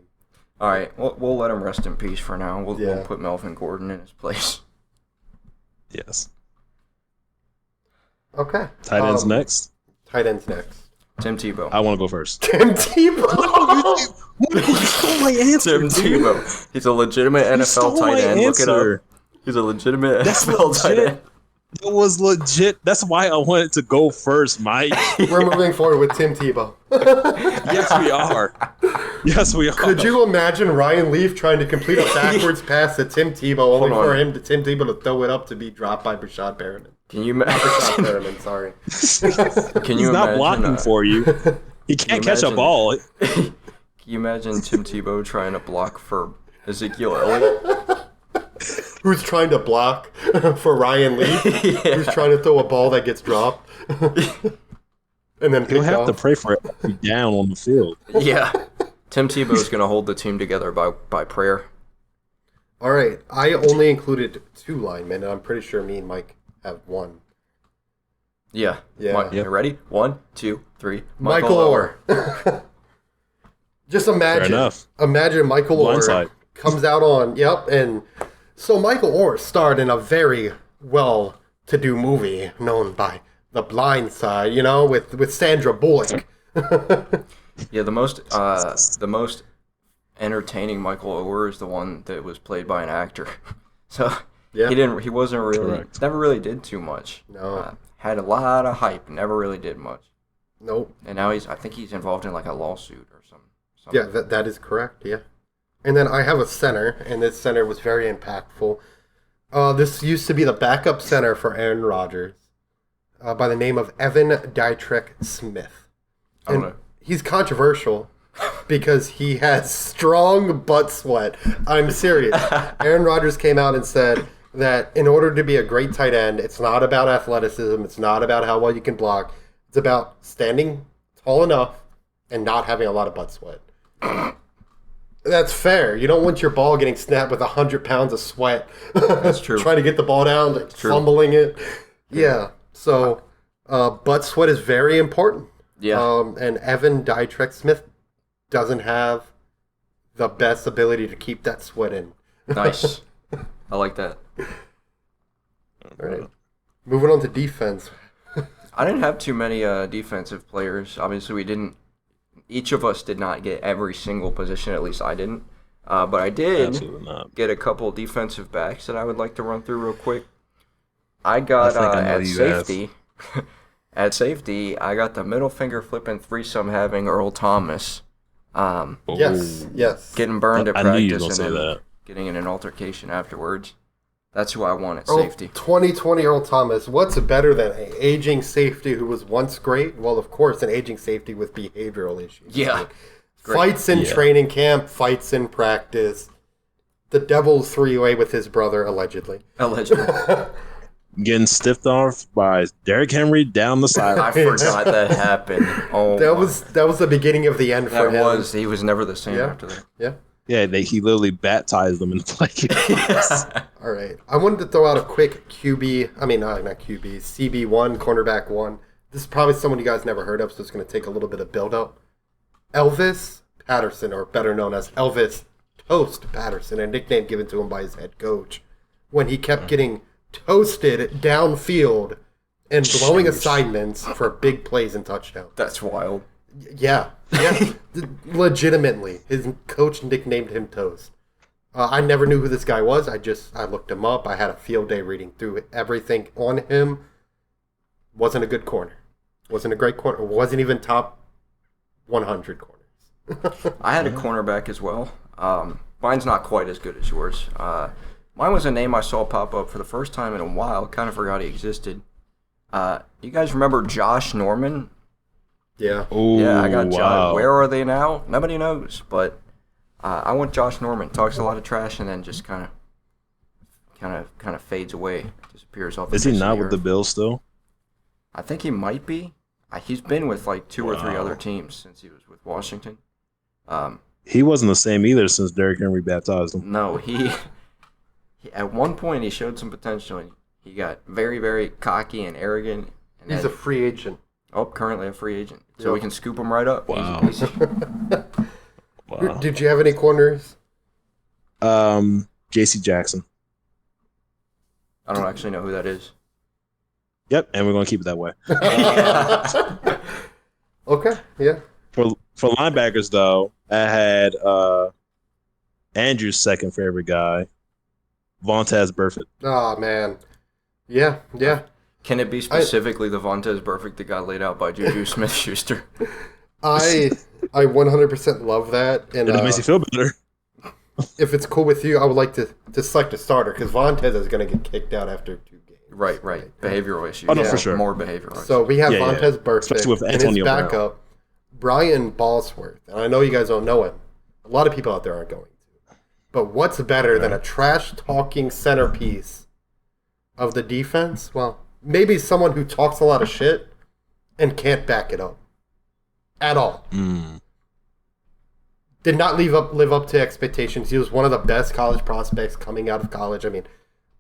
all right, we'll let him rest in peace for now. We'll Yeah. put Melvin Gordon in his place. Yes. Okay. Tight ends next. Tight ends next. Tim Tebow. I want to go first. Tim Tebow. You stole my answer, Tim dude. Tebow. He's a legitimate You NFL stole tight my end. Look it answer. up. He's a legitimate That's NFL tight legit. end. It was legit. That's why I wanted to go first, Mike. We're moving forward with Tim Tebow. Yes, we are. Yes, we are. Could you imagine Ryan Leaf trying to complete a backwards pass to Tim Tebow, only Hold for on. Tim Tebow to throw it up to be dropped by Brashad Perriman? Can you Brashad imagine? Perriman, sorry. Can He's you not imagine, blocking for you. He can't catch a imagine- ball. Can you imagine Tim Tebow trying to block for Ezekiel Elliott? Who's trying to block for Ryan Leaf? Who's trying to throw a ball that gets dropped? And then You'll picked have to off? pray for it to be down on the field. Yeah. Tim Tebow's going to hold the team together by prayer. All right, I only included 2 linemen, and I'm pretty sure me and Mike have 1. Yeah. Yeah. You ready? 1, 2, 3. Michael Orr. Just Fair imagine. enough. Imagine Michael Orr Blindside. comes out on, and so Michael Orr starred in a very well-to-do movie known by The Blind Side, with Sandra Bullock. Yeah, the most entertaining Michael Orr is the one that was played by an actor. So Yeah. he wasn't really Correct. never really did too much. No. Had a lot of hype, never really did much. Nope. And now I think he's involved in like a lawsuit or something. Yeah, that is correct, yeah. And then I have a center, and this center was very impactful. This used to be the backup center for Aaron Rodgers. by the name of Evan Dietrich Smith. I don't And know. he's controversial because he has strong butt sweat. I'm serious. Aaron Rodgers came out and said that in order to be a great tight end, it's not about athleticism. It's not about how well you can block. It's about standing tall enough and not having a lot of butt sweat. That's fair. You don't want your ball getting snapped with 100 pounds of sweat. That's true. Trying to get the ball down, like fumbling it. Yeah. So, butt sweat is very important. Yeah. And Evan Dietrich Smith doesn't have the best ability to keep that sweat in. Nice. I like that. All right. Moving on to defense. I didn't have too many defensive players. Obviously, each of us did not get every single position, at least I didn't. But I did get a couple defensive backs that I would like to run through real quick. I got at safety. At safety, I got the middle finger flipping threesome having Earl Thomas. Yes. Getting burned at I knew you were practice gonna and say then that. getting in an altercation afterwards. That's who I want at safety. 2020 Earl Thomas. What's better than an aging safety who was once great? Well, of course, an aging safety with behavioral issues. Yeah. Like, fights in training camp, fights in practice. The devil's three-way with his brother, allegedly. Allegedly. Getting stiffed off by Derrick Henry down the side. I forgot that happened. Oh, That was the beginning of the end for him. He was never the same after that. Yeah. Yeah, he literally baptized them in play. All right. I wanted to throw out a quick not QB, CB1, cornerback 1. This is probably someone you guys never heard of, so it's going to take a little bit of build-up. Elvis Patterson, or better known as Elvis Toast Patterson, a nickname given to him by his head coach, when he kept getting toasted downfield and blowing assignments for big plays and touchdowns. That's wild. Yeah. Legitimately. His coach nicknamed him Toast. I never knew who this guy was. I looked him up. I had a field day reading through everything on him. Wasn't a good corner. Wasn't a great corner. Wasn't even top 100 corners. I had a cornerback as well. Mine's not quite as good as yours. Mine was a name I saw pop up for the first time in a while. Kind of forgot he existed. You guys remember Josh Norman? Yeah. Ooh, Yeah, I got wow. Josh. Where are they now? Nobody knows, but I want Josh Norman. Talks a lot of trash and then just kind of fades away, disappears off. Is he not with the Bills still? I think he might be. He's been with like 2 or 3 other teams since he was with Washington. He wasn't the same either since Derrick Henry baptized him. No, he at one point he showed some potential. And he got very, very cocky and arrogant. And He's a free agent. currently a free agent. So we can scoop him right up. Wow. Easy peasy. Wow. Did you have any corners? J.C. Jackson. I don't actually know who that is. Yep, and we're gonna keep it that way. Okay, yeah. For linebackers though, I had Andrew's second favorite guy, Vontaze Burfict. Oh, man. Yeah. Can it be specifically the Vontaze Burfict that got laid out by Juju Smith-Schuster? I 100% love that. And It makes you feel better. if it's cool with you, I would like to select a starter because Vontaze is going to get kicked out after 2 games. Right. Behavioral issues. Oh, no, for sure. More behavioral issues. So we have Yeah, Vontaze Burfict especially with and his Antonio Brown. backup, Brian Ballsworth. And I know you guys don't know him. A lot of people out there aren't going to. But what's better than a trash-talking centerpiece of the defense? Well, maybe someone who talks a lot of shit and can't back it up at all. Did not live up to expectations. He was one of the best college prospects coming out of college. I mean,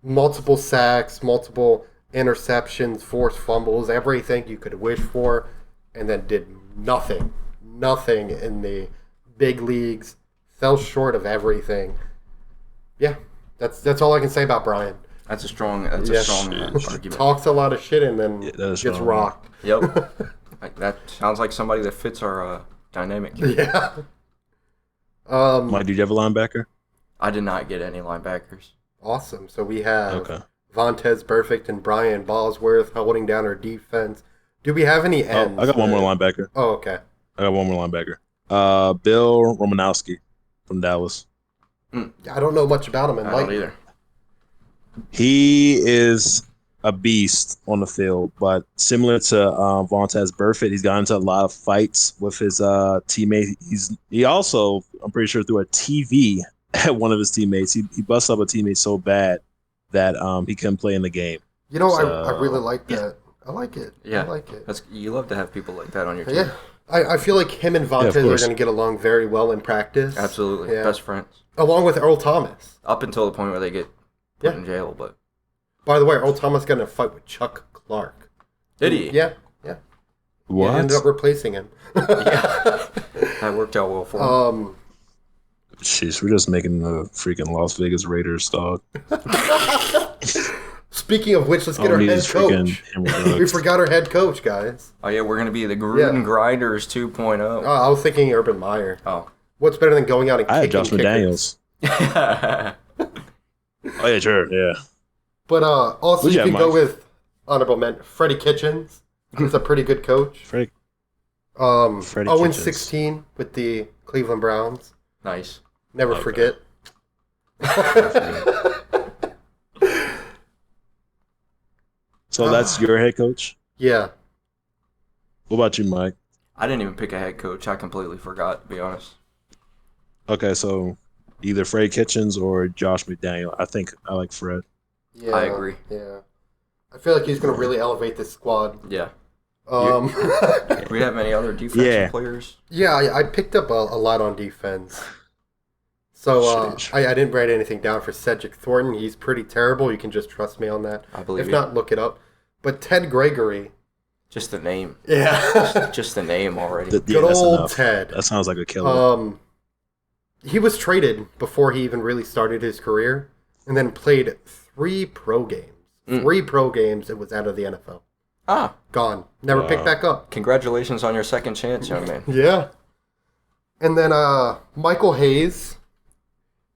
multiple sacks, multiple interceptions, forced fumbles, everything you could wish for, and then did nothing in the big leagues. Fell short of everything. Yeah, that's all I can say about Brian. That's a strong argument. Talks a lot of shit and then that is gets strong. rocked. Yep. That sounds like somebody that fits our dynamic. Yeah. Mike, did you have a linebacker? I did not get any linebackers. Awesome. So we have Vontaze Burfict and Brian Ballsworth holding down our defense. Do we have any ends? I got one more linebacker. Oh, okay. I got one more linebacker. Bill Romanowski from Dallas. I don't know much about him. I don't either. He is a beast on the field, but similar to Vontaze Burfict, he's gotten into a lot of fights with his teammate. He also, I'm pretty sure, threw a TV at one of his teammates. He busted up a teammate so bad that he couldn't play in the game. You know, So, I really like that. I like it. Yeah, I like it. You love to have people like that on your team. Yeah. I feel like him and Vontaze are going to get along very well in practice. Absolutely. Yeah. Best friends. Along with Earl Thomas. Up until the point where they get put in jail, but... By the way, Earl Thomas got in a fight with Chuck Clark. Did he? Yeah. What? He ended up replacing him. Yeah. That worked out well for him. Jeez, we're just making the freaking Las Vegas Raiders, dog. Speaking of which, let's get our head coach. We forgot our head coach, guys. Oh, yeah, we're going to be the Gruden Grinders 2.0. I was thinking Urban Meyer. Oh. What's better than going out and kicking Josh McDaniels. Oh, yeah, sure, yeah. But also you can go with honorable mention Freddie Kitchens. He's a pretty good coach. Freddie 0-16 with the Cleveland Browns. Nice. Never forget. So that's your head coach? Yeah. What about you, Mike? I didn't even pick a head coach. I completely forgot, to be honest. Okay, so either Freddie Kitchens or Josh McDaniel. I think I like Fred. Yeah, I agree. Yeah. I feel like he's going to really elevate this squad. Yeah. Do we have any other defensive players? Yeah, I picked up a lot on defense. So I didn't write anything down for Cedric Thornton. He's pretty terrible. You can just trust me on that. I believe If not, look it up. But Ted Gregory. Just the name. Yeah. just the name already. Good old Ted. That sounds like a killer. He was traded before he even really started his career and then played 3 pro games. 3 pro games and was out of the NFL. Ah. Gone. Never picked back up. Congratulations on your second chance, young man. Yeah. And then Michael Hayes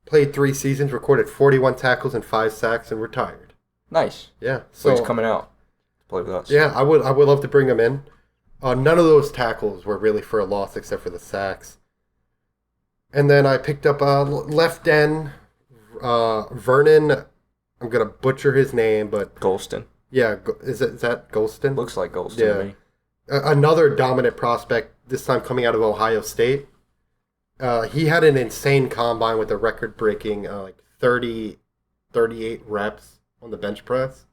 played 3 seasons, recorded 41 tackles and 5 sacks, and retired. Nice. Yeah. So he's coming out to play with us. Yeah, I would love to bring him in. None of those tackles were really for a loss except for the sacks. And then I picked up left end, Vernon. I'm going to butcher his name, but... Golston. Yeah, is that Golston? Looks like Golston to me. Another dominant prospect, this time coming out of Ohio State. He had an insane combine with a record-breaking 38 reps on the bench press.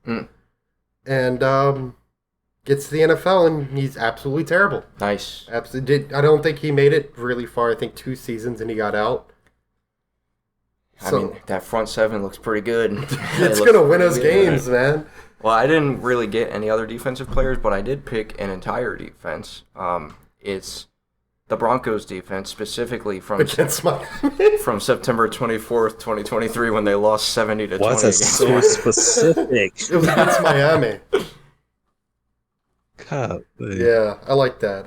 And gets to the NFL, and he's absolutely terrible. Nice. Absolutely. I don't think he made it really far. I think 2 seasons, and he got out. I mean, that front 7 looks pretty good. It's going to win us games, man. Well, I didn't really get any other defensive players, but I did pick an entire defense. It's the Broncos defense, specifically from September 24th, 2023, when they lost 70-20. Why is that so specific? It was against Miami. God, yeah, I like that.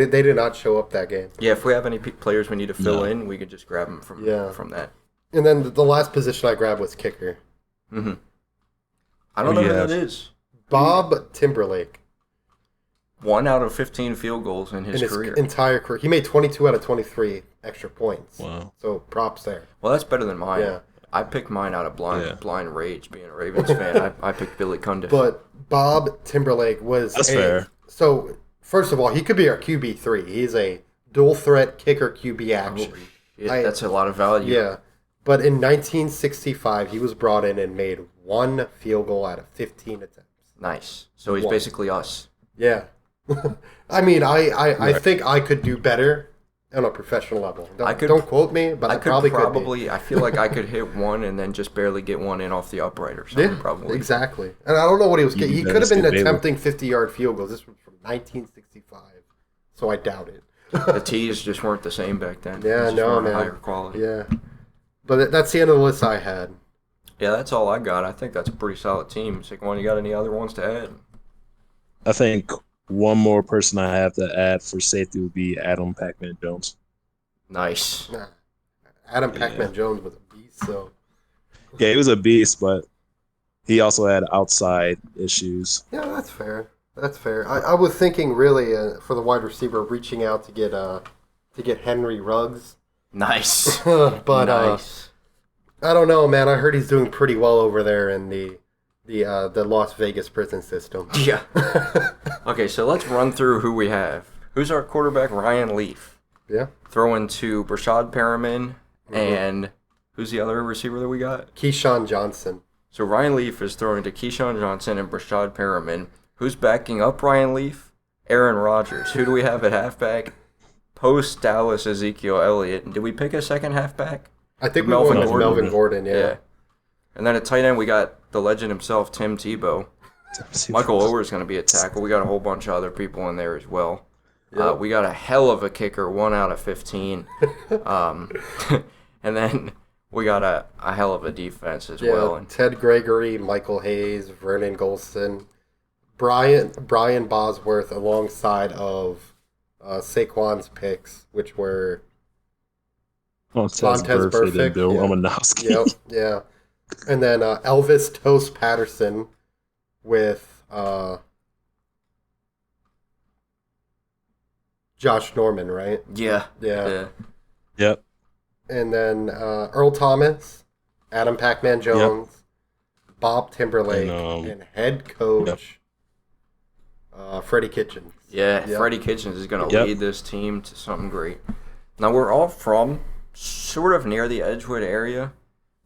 They did not show up that game. Yeah, if we have any players we need to fill in, we could just grab them from that. And then the last position I grabbed was kicker. Mm-hmm. I don't know who that is. Bob Timberlake. 1 out of 15 field goals in his career. Entire career. He made 22 out of 23 extra points. Wow. So props there. Well, that's better than mine. Yeah. I picked mine out of blind rage, being a Ravens fan. I picked Billy Cundiff. But Bob Timberlake was fair. So, first of all, he could be our QB3. He's a dual threat kicker QB action. That's a lot of value. Yeah. But in 1965, he was brought in and made 1 field goal out of 15 attempts. Nice. So he's basically us. Yeah. I mean, I think I could do better on a professional level. Don't quote me, but I probably could. I feel like I could hit 1 and then just barely get 1 in off the upright or something. Yeah, probably. Exactly. And I don't know what he was getting. He could have been attempting 50-yard field goals. This was from 1965, so I doubt it. The tees just weren't the same back then. Yeah, no, man. Higher quality. Yeah. But that's the end of the list I had. Yeah, that's all I got. I think that's a pretty solid team. Saquon, you got any other ones to add? I think one more person I have to add for safety would be Adam Pac-Man Jones. Nice. Adam Pac-Man Jones was a beast, so. Yeah, he was a beast, but he also had outside issues. Yeah, that's fair. That's fair. I was thinking really for the wide receiver reaching out to get Henry Ruggs. Nice. But nice. I don't know, man. I heard he's doing pretty well over there in the The Las Vegas prison system. Yeah. Okay, so let's run through who we have. Who's our quarterback? Ryan Leaf. Yeah. Throwing to Brashad Perriman, and who's the other receiver that we got? Keyshawn Johnson. So Ryan Leaf is throwing to Keyshawn Johnson and Brashad Perriman. Who's backing up Ryan Leaf? Aaron Rodgers. Who do we have at halfback? Post Dallas Ezekiel Elliott. Did we pick a second halfback? I think we went with Melvin Gordon, yeah. And then at tight end, we got the legend himself, Tim Tebow. Michael Ower is going to be a tackle. We got a whole bunch of other people in there as well. Yep. We got a hell of a kicker, 1 out of 15. And then we got a hell of a defense as well. And Ted Gregory, Michael Hayes, Vernon Golston, Brian Bosworth alongside of Saquon's picks, which were Montez Burfict and Bill Romanowski. Yep, yeah. And then Elvis Toast Patterson with Josh Norman, right? Yeah. Yep. And then Earl Thomas, Adam Pac-Man Jones, Bob Timberlake, and head coach Freddie Kitchens. Yeah, Freddie Kitchens is going to lead this team to something great. Now, we're all from sort of near the Edgewood area.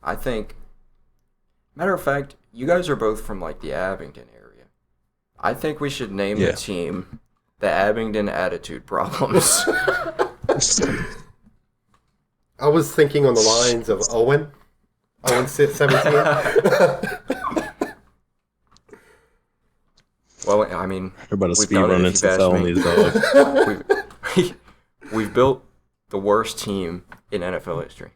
I think, matter of fact, you guys are both from like the Abingdon area. I think we should name the team the Abingdon Attitude Problems. I was thinking on the lines of Owen 17. Well, I mean, we're about to speed run into felonies, dog. We've built the worst team in NFL history.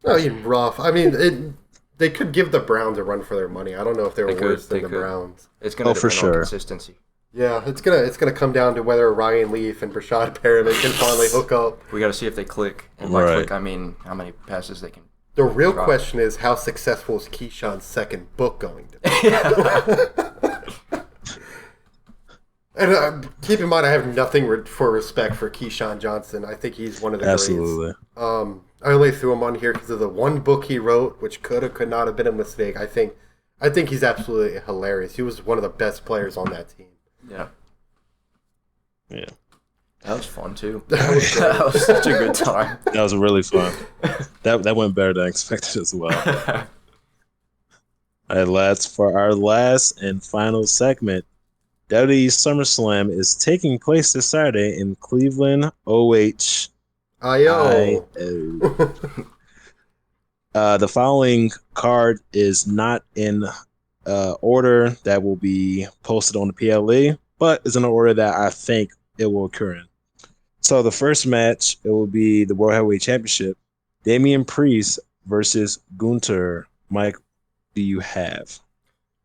I mean, rough. I mean, they could give the Browns a run for their money. I don't know if they were worse than the Browns. It's going to depend on consistency. Yeah, it's gonna come down to whether Ryan Leaf and Brashad Perriman can finally hook up. We got to see if they click. And by click, I mean how many passes they can. The real question is, how successful is Keyshawn's second book going to be? And keep in mind, I have nothing for respect for Keyshawn Johnson. I think he's one of the greats. I only threw him on here because of the one book he wrote, which could not have been a mistake. I think he's absolutely hilarious. He was one of the best players on that team. Yeah. Yeah. That was fun, too. That was such a good time. That was really fun. That went better than I expected as well. All right, lads, for our last and final segment, WWE SummerSlam is taking place this Saturday in Cleveland, OH. IO. The following card is not in order that will be posted on the PLE, but is in an order that I think it will occur in. So the first match, it will be the World Heavyweight Championship, Damian Priest versus Gunther. Mike, do you have?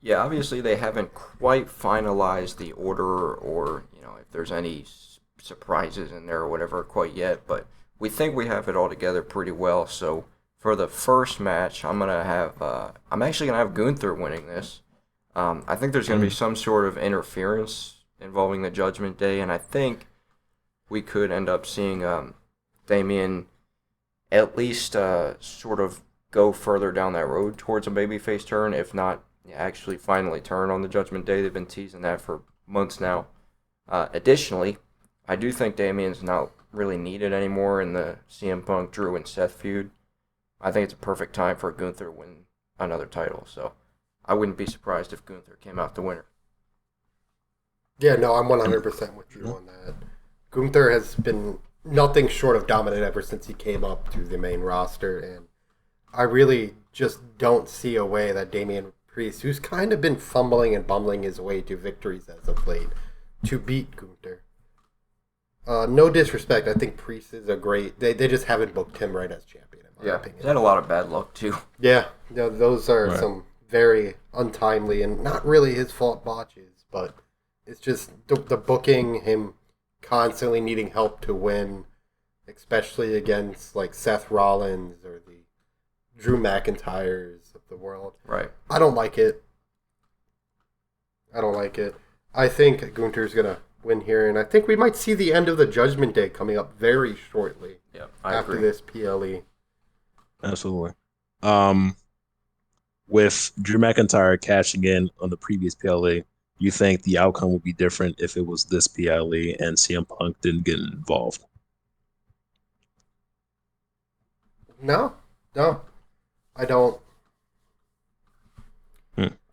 Yeah, obviously they haven't quite finalized the order or, if there's any surprises in there or whatever quite yet, but we think we have it all together pretty well. So for the first match, I'm actually gonna have Gunther winning this. I think there's gonna be some sort of interference involving the Judgment Day, and I think we could end up seeing Damian at least sort of go further down that road towards a babyface turn, if not actually finally turn on the Judgment Day. They've been teasing that for months now. Additionally, I do think Damian's not really needed anymore in the CM Punk, Drew, and Seth feud. I think it's a perfect time for Gunther to win another title, so I wouldn't be surprised if Gunther came out the winner. Yeah, no, I'm 100% with you on that. Gunther has been nothing short of dominant ever since he came up to the main roster, and I really just don't see a way that Damian Priest, who's kind of been fumbling and bumbling his way to victories as of late, to beat Gunther. No disrespect, I think Priest is a great... They just haven't booked him right as champion, in my opinion. He's had a lot of bad luck, too. Yeah, those are some very untimely and not really his fault botches, but it's just the booking, him constantly needing help to win, especially against like Seth Rollins or the Drew McIntyres of the world. Right. I don't like it. I think Gunther's going to win here, and I think we might see the end of the Judgment Day coming up very shortly. Yeah, after this PLE. Absolutely. with Drew McIntyre cashing in on the previous PLE, you think the outcome would be different if it was this PLE and CM Punk didn't get involved? No, I don't.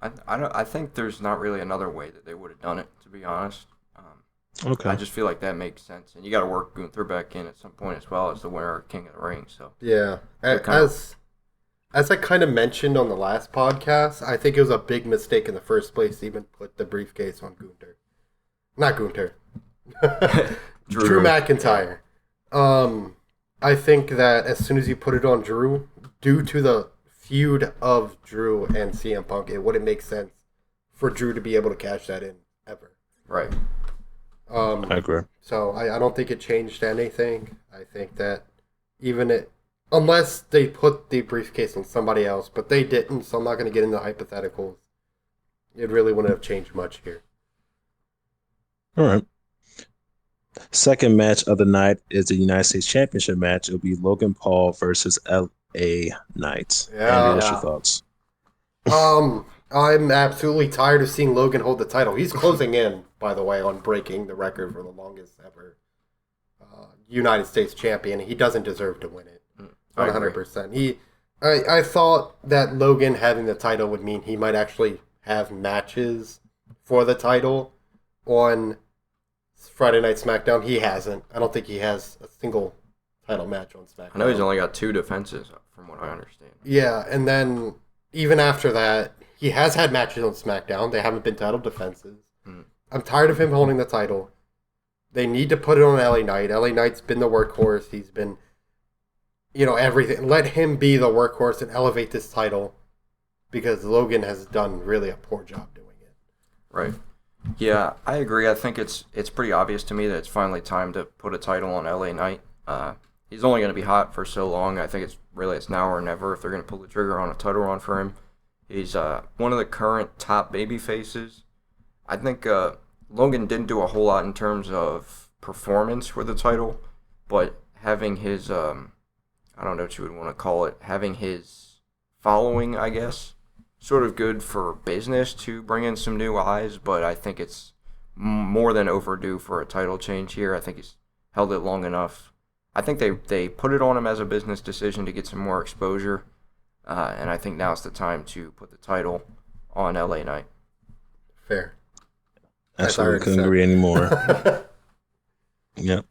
I think there's not really another way that they would have done it, to be honest. Okay. I just feel like that makes sense, and you got to work Gunther back in at some point as well as the winner of King of the Ring. So Yeah, as I kind of mentioned on the last podcast, I think it was a big mistake in the first place to even put the briefcase on Gunther. Not Gunther. Drew McIntyre. I think that as soon as you put it on Drew, due to the feud of Drew and CM Punk, it wouldn't make sense for Drew to be able to cash that in ever. Right. I agree. So I don't think it changed anything. I think that unless they put the briefcase on somebody else, but they didn't, so I'm not going to get into hypotheticals. It really wouldn't have changed much here. All right. Second match of the night is the United States Championship match. It'll be Logan Paul versus LA Knight. Yeah. Andy, what's your thoughts? I'm absolutely tired of seeing Logan hold the title. He's closing in, by the way, on breaking the record for the longest ever United States champion. He doesn't deserve to win it. 100%. I thought that Logan having the title would mean he might actually have matches for the title on Friday Night SmackDown. He hasn't. I don't think he has a single title match on SmackDown. I know he's only got 2 defenses, from what I understand. Yeah, and then even after that, he has had matches on SmackDown. They haven't been title defenses. I'm tired of him holding the title. They need to put it on LA Knight. LA Knight's been the workhorse. He's been, everything. Let him be the workhorse and elevate this title because Logan has done really a poor job doing it. Right. Yeah, I agree. I think it's pretty obvious to me that it's finally time to put a title on LA Knight. He's only going to be hot for so long. I think it's now or never if they're going to pull the trigger on a title run for him. He's one of the current top baby faces. I think Logan didn't do a whole lot in terms of performance for the title, but having his, I don't know what you would want to call it, having his following, I guess, sort of good for business to bring in some new eyes, but I think it's more than overdue for a title change here. I think he's held it long enough. I think they put it on him as a business decision to get some more exposure, and I think now's the time to put the title on LA Knight. Fair. Absolutely couldn't agree anymore. Yep.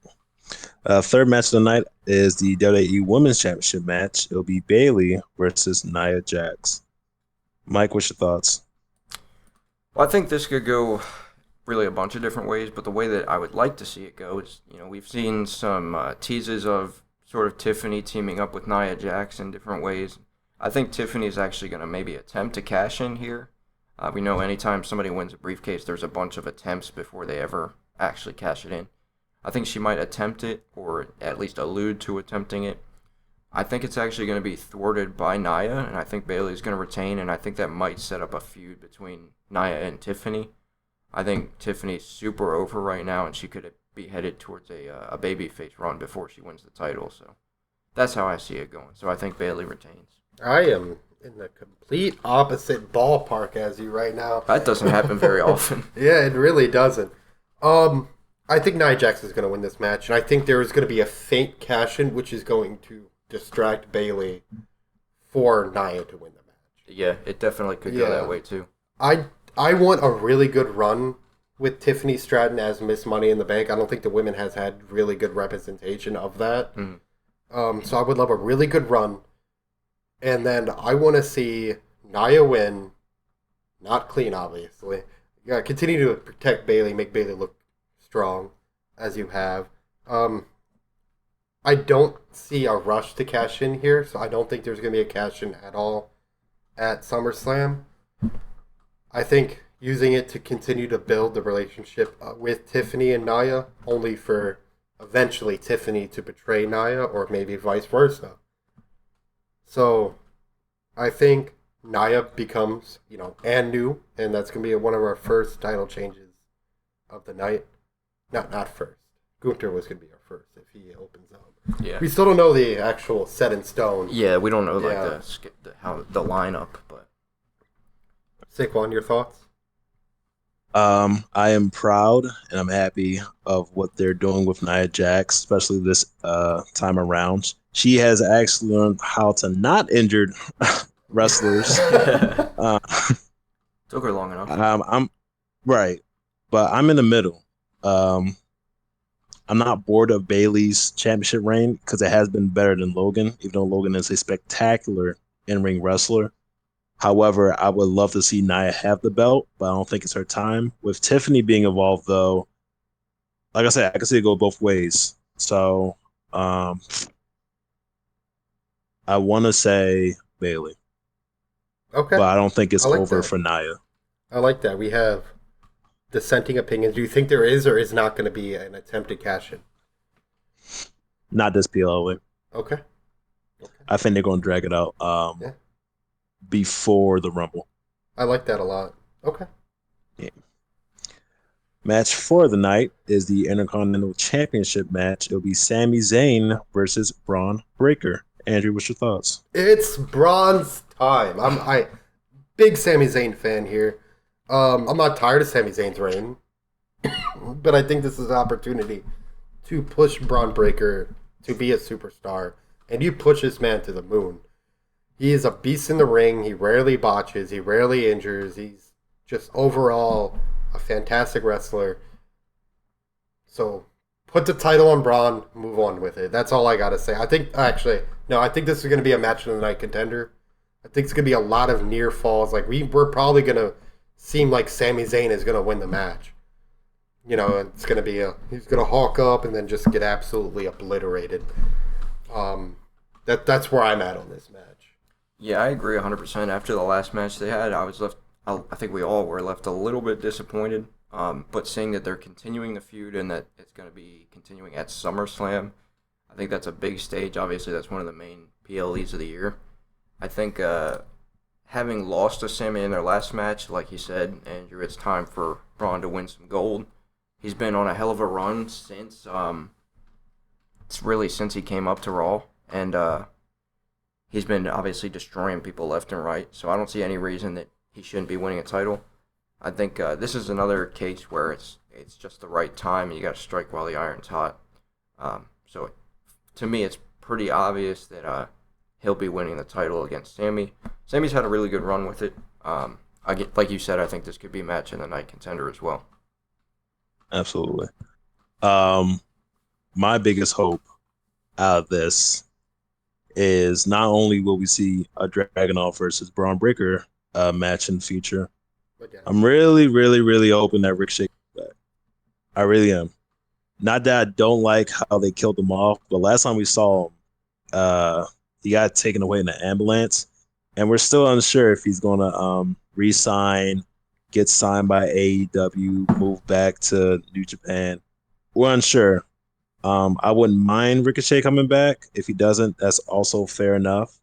Third match of the night is the WWE Women's Championship match. It'll be Bayley versus Nia Jax. Mike, what's your thoughts? Well, I think this could go really a bunch of different ways, but the way that I would like to see it go is, we've seen some teases of sort of Tiffany teaming up with Nia Jax in different ways. I think Tiffany is actually going to maybe attempt to cash in here. We know anytime somebody wins a briefcase, there's a bunch of attempts before they ever actually cash it in. I think she might attempt it, or at least allude to attempting it. I think it's actually going to be thwarted by Nia, and I think Bayley's going to retain, and I think that might set up a feud between Nia and Tiffany. I think Tiffany's super over right now, and she could be headed towards a babyface run before she wins the title. So that's how I see it going. So I think Bayley retains. I am in the complete opposite ballpark as you right now. That doesn't happen very often. Yeah, it really doesn't. I think Nia Jax is going to win this match, and I think there is going to be a faint cash-in, which is going to distract Bayley for Nia to win the match. Yeah, it definitely could go that way too. I want a really good run with Tiffany Stratton as Miss Money in the Bank. I don't think the women has had really good representation of that. So I would love a really good run. And then I want to see Nia win. Not clean, obviously. Yeah, continue to protect Bayley, make Bayley look strong, as you have. I don't see a rush to cash in here, so I don't think there's going to be a cash in at all at SummerSlam. I think using it to continue to build the relationship with Tiffany and Nia, only for eventually Tiffany to betray Nia, or maybe vice versa. So I think Nia becomes, and new, and that's going to be one of our first title changes of the night. Not first. Gunther was going to be our first if he opens up. Yeah. We still don't know the actual set in stone. Yeah, we don't know how the lineup, but Saquon, your thoughts? I am proud and I'm happy of what they're doing with Nia Jax, especially this time around. She has actually learned how to not injure wrestlers. Uh, Took her long enough. I'm right, but I'm in the middle. Um, I'm not bored of Bailey's championship reign because it has been better than Logan, even though Logan is a spectacular in-ring wrestler. However, I would love to see Nia have the belt, but I don't think it's her time. With Tiffany being involved, though, like I said, I can see it go both ways. So um, I want to say Bailey, Okay, but I don't think I it's like over that. for Nia. I like that. We have dissenting opinions. Do you think there is or is not going to be an attempted cash in? Not this PLO. Okay. I think they're going to drag it out Yeah. before the Rumble. I like that a lot. Okay. Yeah. Match for the night is the Intercontinental Championship match. It'll be Sami Zayn versus Braun Breaker. Andrew, what's your thoughts? It's Braun's time. I big Sami Zayn fan here. I'm not tired of Sami Zayn's reign, but I think this is an opportunity to push Braun Breaker to be a superstar, and you push this man to the moon. He is a beast in the ring. He rarely botches. He rarely injures. He's just overall a fantastic wrestler. So put the title on Braun, move on with it. That's all I got to say. I think I think this is going to be a match of the night contender. I think it's going to be a lot of near falls. Like we're probably going to seem like Sami Zayn is going to win the match. You know, it's going to be he's going to hawk up and then just get absolutely obliterated. That's where I'm at on this match. Yeah, I agree 100%. After the last match they had, I think we all were left a little bit disappointed. But seeing that they're continuing the feud and that it's going to be continuing at SummerSlam, I think that's a big stage. Obviously, that's one of the main PLEs of the year. I think having lost to Sami in their last match, like you said, Andrew, it's time for Braun to win some gold. He's been on a hell of a run since since he came up to Raw, and he's been obviously destroying people left and right. So I don't see any reason that he shouldn't be winning a title. I think this is another case where it's just the right time. You got to strike while the iron's hot. So to me, it's pretty obvious that he'll be winning the title against Sami. Sami's had a really good run with it. Like you said, I think this could be a match in the night contender as well. Absolutely. My biggest hope out of this is not only will we see a Dragunov versus Braun Breaker match in the future, I'm really, really, really hoping that Ricochet comes back. I really am. Not that I don't like how they killed him off, but last time we saw him, he got taken away in the ambulance, and we're still unsure if he's going to re-sign, get signed by AEW, move back to New Japan. We're unsure. I wouldn't mind Ricochet coming back. If he doesn't, that's also fair enough.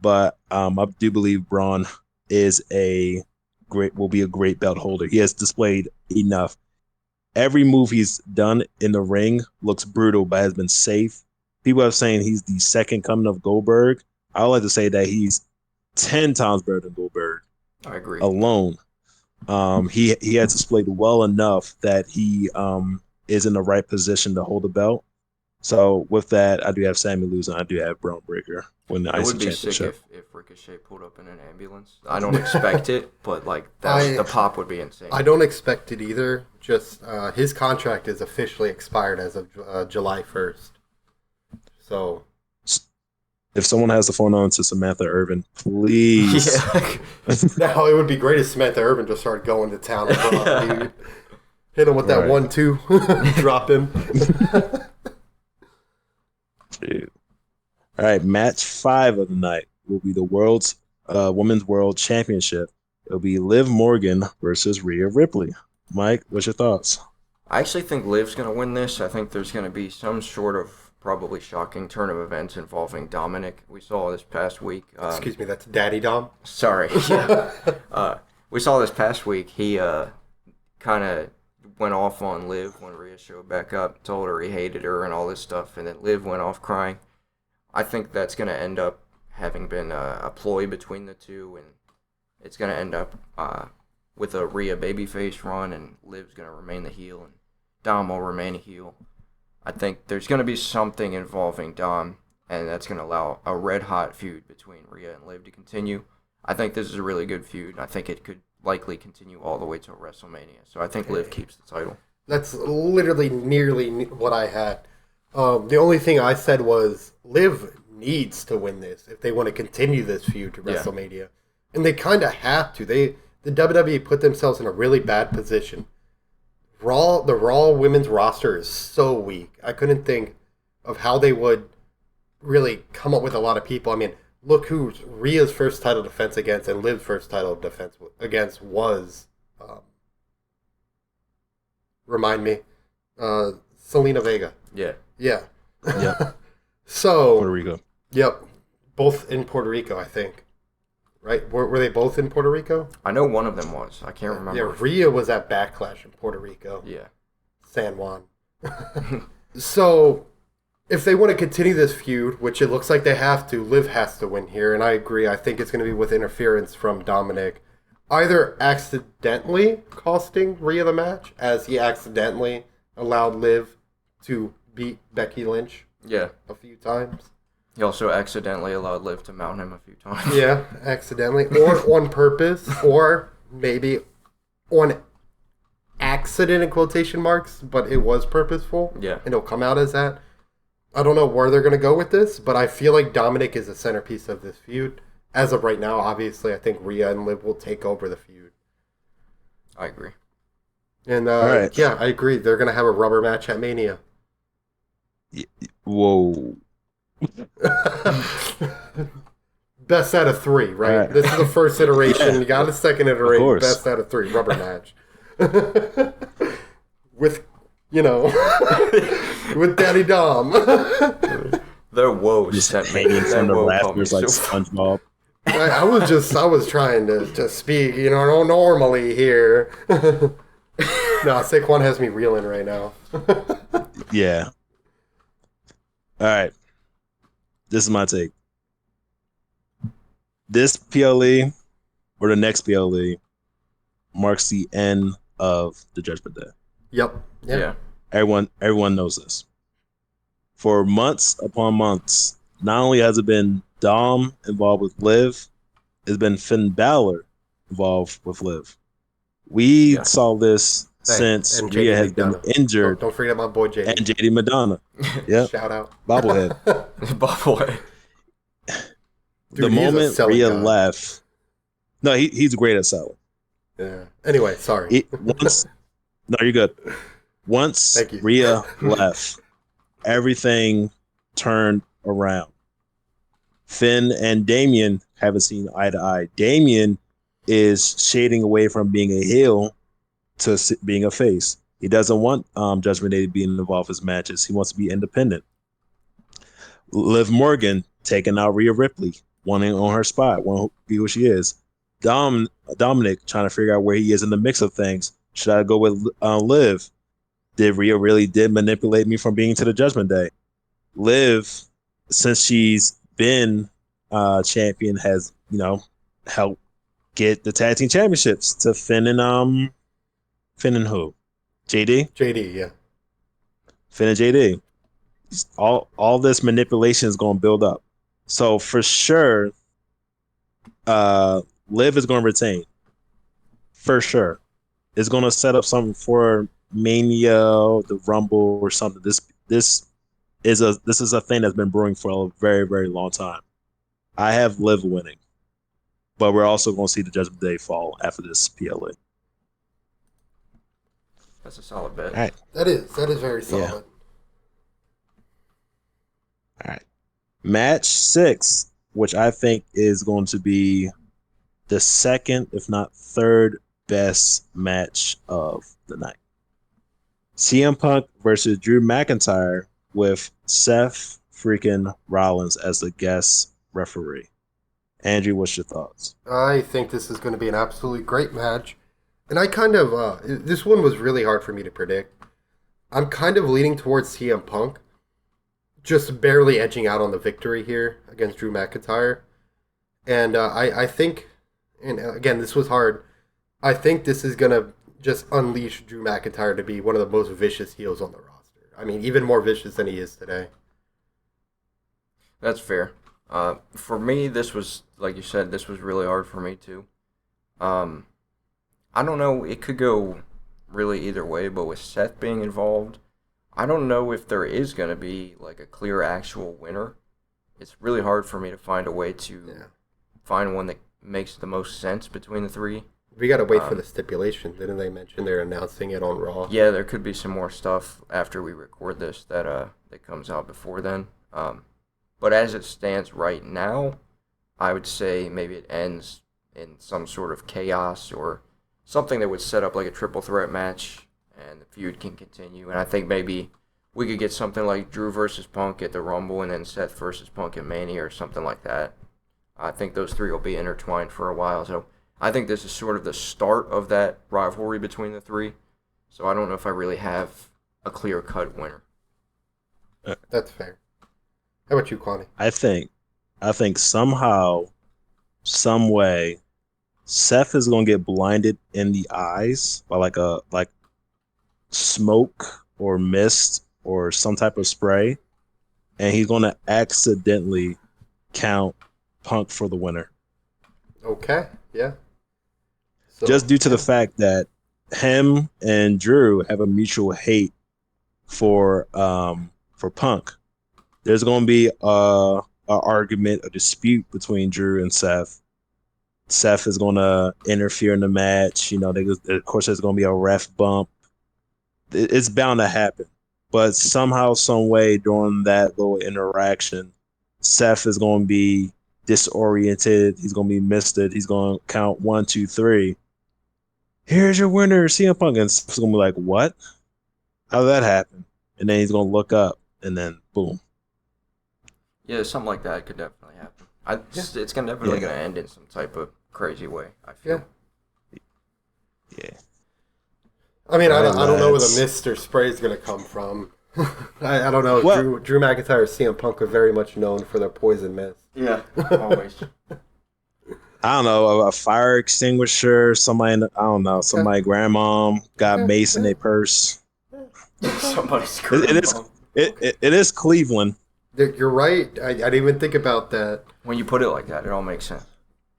But I do believe Braun will be a great belt holder. He has displayed enough. Every move he's done in the ring looks brutal, but has been safe. People are saying he's the second coming of Goldberg. I would like to say that he's 10 times better than Goldberg. I agree. Alone. He has displayed well enough that he is in the right position to hold the belt. So with that, I do have Sami losing. I do have Braun Breaker win the IC It would be championship. sick if Ricochet pulled up in an ambulance. I don't expect it, but the pop would be insane. I don't expect it either. Just his contract is officially expired as of July 1st. So, if someone has the phone on to Samantha Irvin, please. Yeah. now it would be great if Samantha Irvin just started going to town and Braun, dude. Hit him with that 1-2, drop him. Dude. All right, match 5 of the night will be the Women's World Championship. It'll be Liv Morgan versus Rhea Ripley. Mike, what's your thoughts? I actually think Liv's going to win this. I think there's going to be some sort of probably shocking turn of events involving Dominic. We saw this past week. Excuse me, that's Daddy Dom? Sorry. Yeah. We saw this past week. He kind of went off on Liv when Rhea showed back up, told her he hated her and all this stuff, and then Liv went off crying. I think that's going to end up having been a ploy between the two, and it's going to end up with a Rhea babyface run, and Liv's going to remain the heel, and Dom will remain a heel. I think there's going to be something involving Dom, and that's going to allow a red-hot feud between Rhea and Liv to continue. I think this is a really good feud, and I think it could likely continue all the way to WrestleMania. So I think Liv keeps the title. That's literally nearly what I had. The only thing I said was Liv needs to win this if they want to continue this feud to WrestleMania. And they kind of have to. The WWE put themselves in a really bad position. The Raw women's roster is so weak. I couldn't think of how they would really come up with a lot of people. I mean, look who Rhea's first title defense against and Liv's first title defense against was. Remind me. Selena Vega. Yeah. Yeah. Yep. So. Puerto Rico. Yep. Both in Puerto Rico, I think. Right? Were they both in Puerto Rico? I know one of them was. I can't remember. Yeah, Rhea was at Backlash in Puerto Rico. Yeah. San Juan. So, if they want to continue this feud, which it looks like they have to, Liv has to win here, and I agree. I think it's going to be with interference from Dominic. Either accidentally costing Rhea the match, as he accidentally allowed Liv to beat Becky Lynch a few times. He also accidentally allowed Liv to mount him a few times. Yeah, accidentally. Or on purpose, or maybe on accident in quotation marks, but it was purposeful. Yeah. And it'll come out as that. I don't know where they're going to go with this, but I feel like Dominic is the centerpiece of this feud. As of right now, obviously, I think Rhea and Liv will take over the feud. I agree. And, right. yeah, I agree. They're going to have a rubber match at Mania. Whoa. Best out of 3, right? Right. This is the first iteration. You got a second iteration. Of course. Best out of 3, rubber match. With, with Daddy Dom. Their woes Just sent me. hanging That from the woe caught me rafters like so- SpongeBob. I was trying to speak, normally here. No, Saquon has me reeling right now. Yeah. All right. This is my take. This PLE or the next PLE marks the end of the Judgment Day. Yep. Yeah. Everyone knows this. For months upon months, not only has it been Dom involved with Liv, it's been Finn Balor involved with Liv. We saw this since and Rhea JD has been McDonough. injured, Don't forget my boy JD. and JD Madonna. Yep, Shout out. bobblehead. Bobblehead. Dude, The he's a moment selling Rhea guy. left, no, he's great at selling. Yeah. Anyway, sorry. No, you're good. Once Thank you. Rhea left, everything turned around. Finn and Damian haven't seen eye to eye. Damian is shading away from being a heel to being a face. He doesn't want Judgment Day to be involved in his matches. He wants to be independent. Liv Morgan taking out Rhea Ripley, wanting on her spot, wanting to be who she is. Dominic trying to figure out where he is in the mix of things. Should I go with Liv? Did Rhea really manipulate me from being to the Judgment Day? Liv, since she's been champion, has helped get the tag team championships to Finn and who? JD? JD, yeah. Finn and JD. All this manipulation is going to build up. So for sure, Liv is going to retain. For sure. It's going to set up something for Mania, the Rumble, or something. This is a thing that's been brewing for a very, very long time. I have Liv winning, but we're also going to see the Judgment Day fall after this PLA. That's a solid bet. All right. That is very solid. All right. Match 6, which I think is going to be the second, if not third, best match of the night. CM Punk versus Drew McIntyre with Seth freaking Rollins as the guest referee. Andrew, what's your thoughts? I think this is going to be an absolutely great match. And I kind of, this one was really hard for me to predict. I'm kind of leaning towards CM Punk, just barely edging out on the victory here against Drew McIntyre. And I think And again, this was hard. I think this is going to just unleash Drew McIntyre to be one of the most vicious heels on the roster. I mean, even more vicious than he is today. That's fair. For me, this was, like you said, this was really hard for me too. I don't know, it could go really either way, but with Seth being involved, I don't know if there is going to be like a clear actual winner. It's really hard for me to find a way to find one that makes the most sense between the three. We got to wait for the stipulation. Didn't they mention they're announcing it on Raw? Yeah, there could be some more stuff after we record this that comes out before then. But as it stands right now, I would say maybe it ends in some sort of chaos or something that would set up like a triple threat match and the feud can continue. And I think maybe we could get something like Drew versus Punk at the Rumble and then Seth versus Punk at Mania or something like that. I think those three will be intertwined for a while. So I think this is sort of the start of that rivalry between the three. So I don't know if I really have a clear-cut winner. That's fair. How about you, Kwani? I think somehow, some way, Seth is gonna get blinded in the eyes by like smoke or mist or some type of spray, and he's gonna accidentally count Punk for the winner. Okay, yeah. So, Just due to the fact that him and Drew have a mutual hate for Punk. There's going to be a argument, a dispute between Drew and Seth. Seth is going to interfere in the match. You know, of course, there's going to be a ref bump. It's bound to happen. But somehow, some way, during that little interaction, Seth is going to be disoriented. He's going to be misted. He's going to count 1, 2, 3. Here's your winner, CM Punk. And Seth's going to be like, what? How did that happen? And then he's going to look up, and then boom. Yeah, something like that could definitely happen. It's definitely going to end in some type of crazy way, I feel. Yeah. I mean, I don't know where the mist or spray is going to come from. I don't know. Well, Drew McIntyre and CM Punk are very much known for their poison mist. Yeah, always. I don't know, a fire extinguisher, somebody grandmom got mace in their purse. Somebody's screwed. It is Cleveland. You're right. I didn't even think about that. When you put it like that, it all makes sense.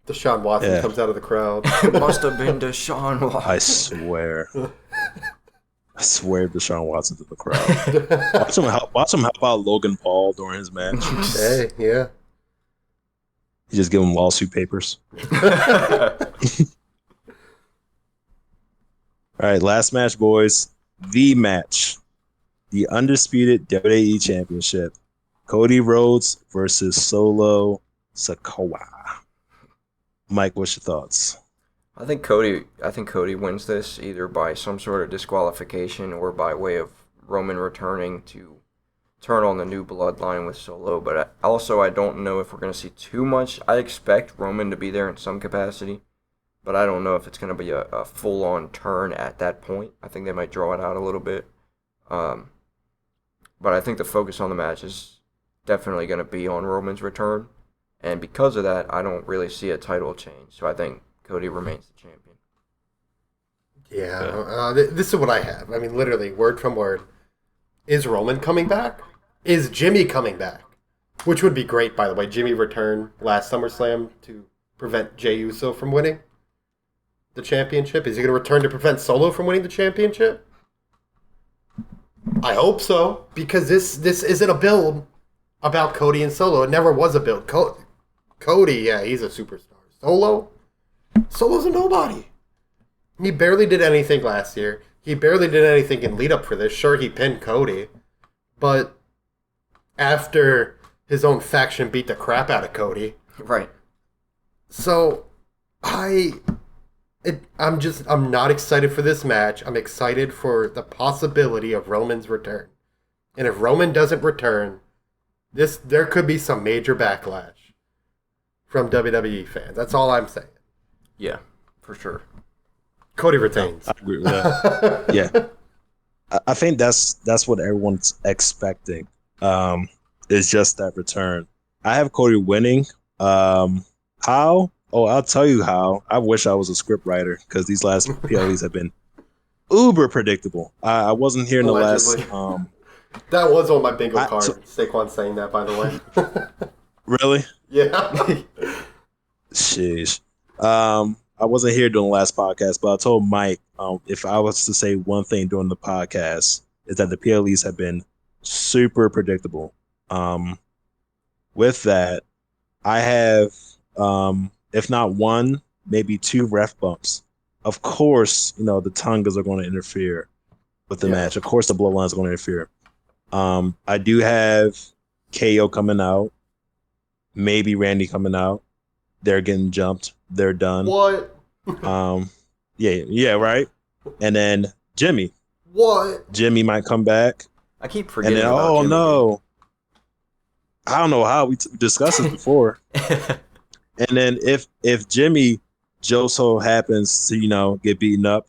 Deshaun Watson comes out of the crowd. It must have been Deshaun Watson. I swear Deshaun Watson's in the crowd. Watch him help out Logan Paul during his match. Hey, yeah. You just give him lawsuit papers. All right, last match, boys. The match. The undisputed WWE Championship. Cody Rhodes versus Solo Sikoa. Mike, what's your thoughts? I think Cody wins this either by some sort of disqualification or by way of Roman returning to turn on the new bloodline with Solo. But I don't know if we're going to see too much. I expect Roman to be there in some capacity, but I don't know if it's going to be a full-on turn at that point. I think they might draw it out a little bit. But I think the focus on the match is definitely going to be on Roman's return. And because of that, I don't really see a title change. So I think Cody remains the champion. Yeah, this is what I have. I mean, literally, word from word. Is Roman coming back? Is Jimmy coming back? Which would be great, by the way. Jimmy returned last SummerSlam to prevent Jey Uso from winning the championship. Is he going to return to prevent Solo from winning the championship? I hope so, because this isn't a build about Cody and Solo. It never was a build. Cody, yeah, he's a superstar. Solo's a nobody. He barely did anything last year. He barely did anything in lead up for this. Sure, he pinned Cody, but after his own faction beat the crap out of Cody. Right. So, I'm not excited for this match. I'm excited for the possibility of Roman's return. And if Roman doesn't return, there could be some major backlash from WWE fans. That's all I'm saying. Yeah, for sure. Cody retains. I agree with that. Yeah. I think that's what everyone's expecting. Is just that return. I have Cody winning. How? Oh, I'll tell you how. I wish I was a script writer because these last PLEs have been uber predictable. I wasn't here in the last. Allegedly. That was on my bingo I, card. so, Saquon saying that, by the way. really? Yeah. Sheesh. I wasn't here during the last podcast, but I told Mike if I was to say one thing during the podcast is that the PLEs have been super predictable. With that, I have if not one, maybe two ref bumps. Of course, the Tongas are going to interfere with the Yeah. match. Of course, the Bloodlines are going to interfere. I do have KO coming out, maybe Randy coming out. They're getting jumped. They're done. What? Yeah, right. And then Jimmy What? might come back. I keep And forgetting then, about oh Jimmy. no, I don't know how we discussed this before. And then if Jimmy Joso happens to get beaten up,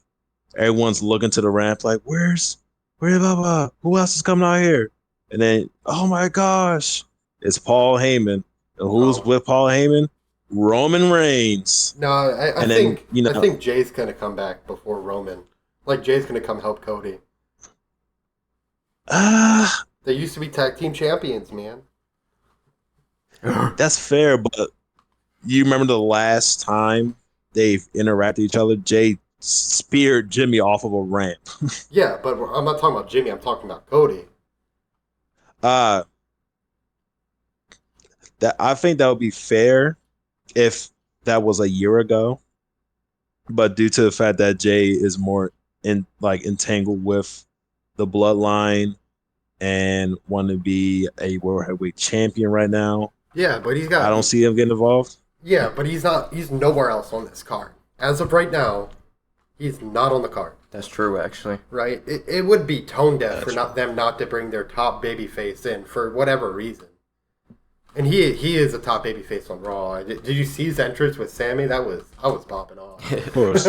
everyone's looking to the ramp like, where's Baba? Who else is coming out here? And then, oh my gosh, it's Paul Heyman. And who's with Paul Heyman? Roman Reigns. No, I And think then, I think Jay's gonna come back before Roman. Like Jay's gonna come help Cody. They used to be tag team champions, man. That's fair, but you remember the last time they've interacted with each other? Jay speared Jimmy off of a ramp. Yeah, but I'm not talking about Jimmy. I'm talking about Cody. That I think that would be fair if that was a year ago, but due to the fact that Jay is more entangled with the bloodline and want to be a world heavyweight champion right now, Yeah, but he's got. I don't see him getting involved. Yeah, but he's not. He's nowhere else on this card as of right now. He's not on the card. That's true, actually. Right? It would be tone deaf for them not to bring their top babyface in for whatever reason. And he is a top babyface on Raw. Did you see his entrance with Sammy? I was popping off. Of course.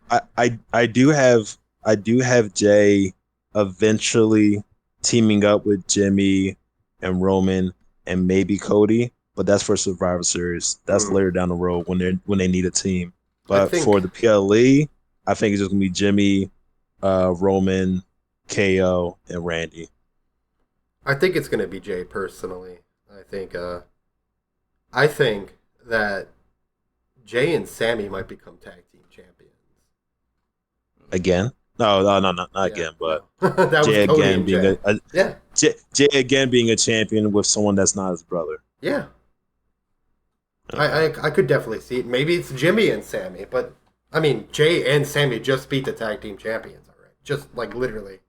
I do have Jay eventually teaming up with Jimmy and Roman and maybe Cody, but that's for Survivor Series. That's later down the road when they need a team. But for the PLE, I think it's just gonna be Jimmy, Roman, KO, and Randy. I think it's gonna be Jay personally. I think that Jay and Sammy might become tag team champions. Again? No, not again, but that Jay was Cody again and being Jay. Jay again being a champion with someone that's not his brother. Yeah. I could definitely see it. Maybe it's Jimmy and Sammy, but I mean Jay and Sammy just beat the tag team champions already. Just like literally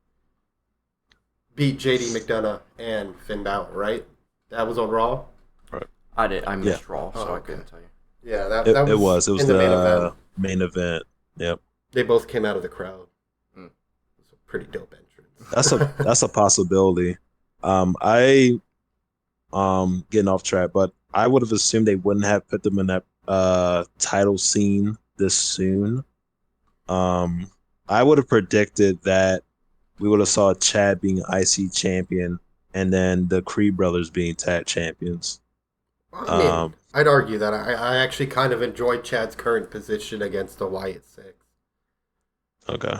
beat JD McDonough and Finn Balor, right? That was on Raw. Right. I missed Raw, so I couldn't tell you. Yeah, that was in the main event. Yep. They both came out of the crowd. It's a pretty dope entrance. That's a possibility. I getting off track, but I would have assumed they wouldn't have put them in that title scene this soon. I would have predicted that we would have saw Chad being IC champion and then the Khyree brothers being tag champions. I mean, I'd argue that I actually kind of enjoyed Chad's current position against the Wyatt Six. Okay.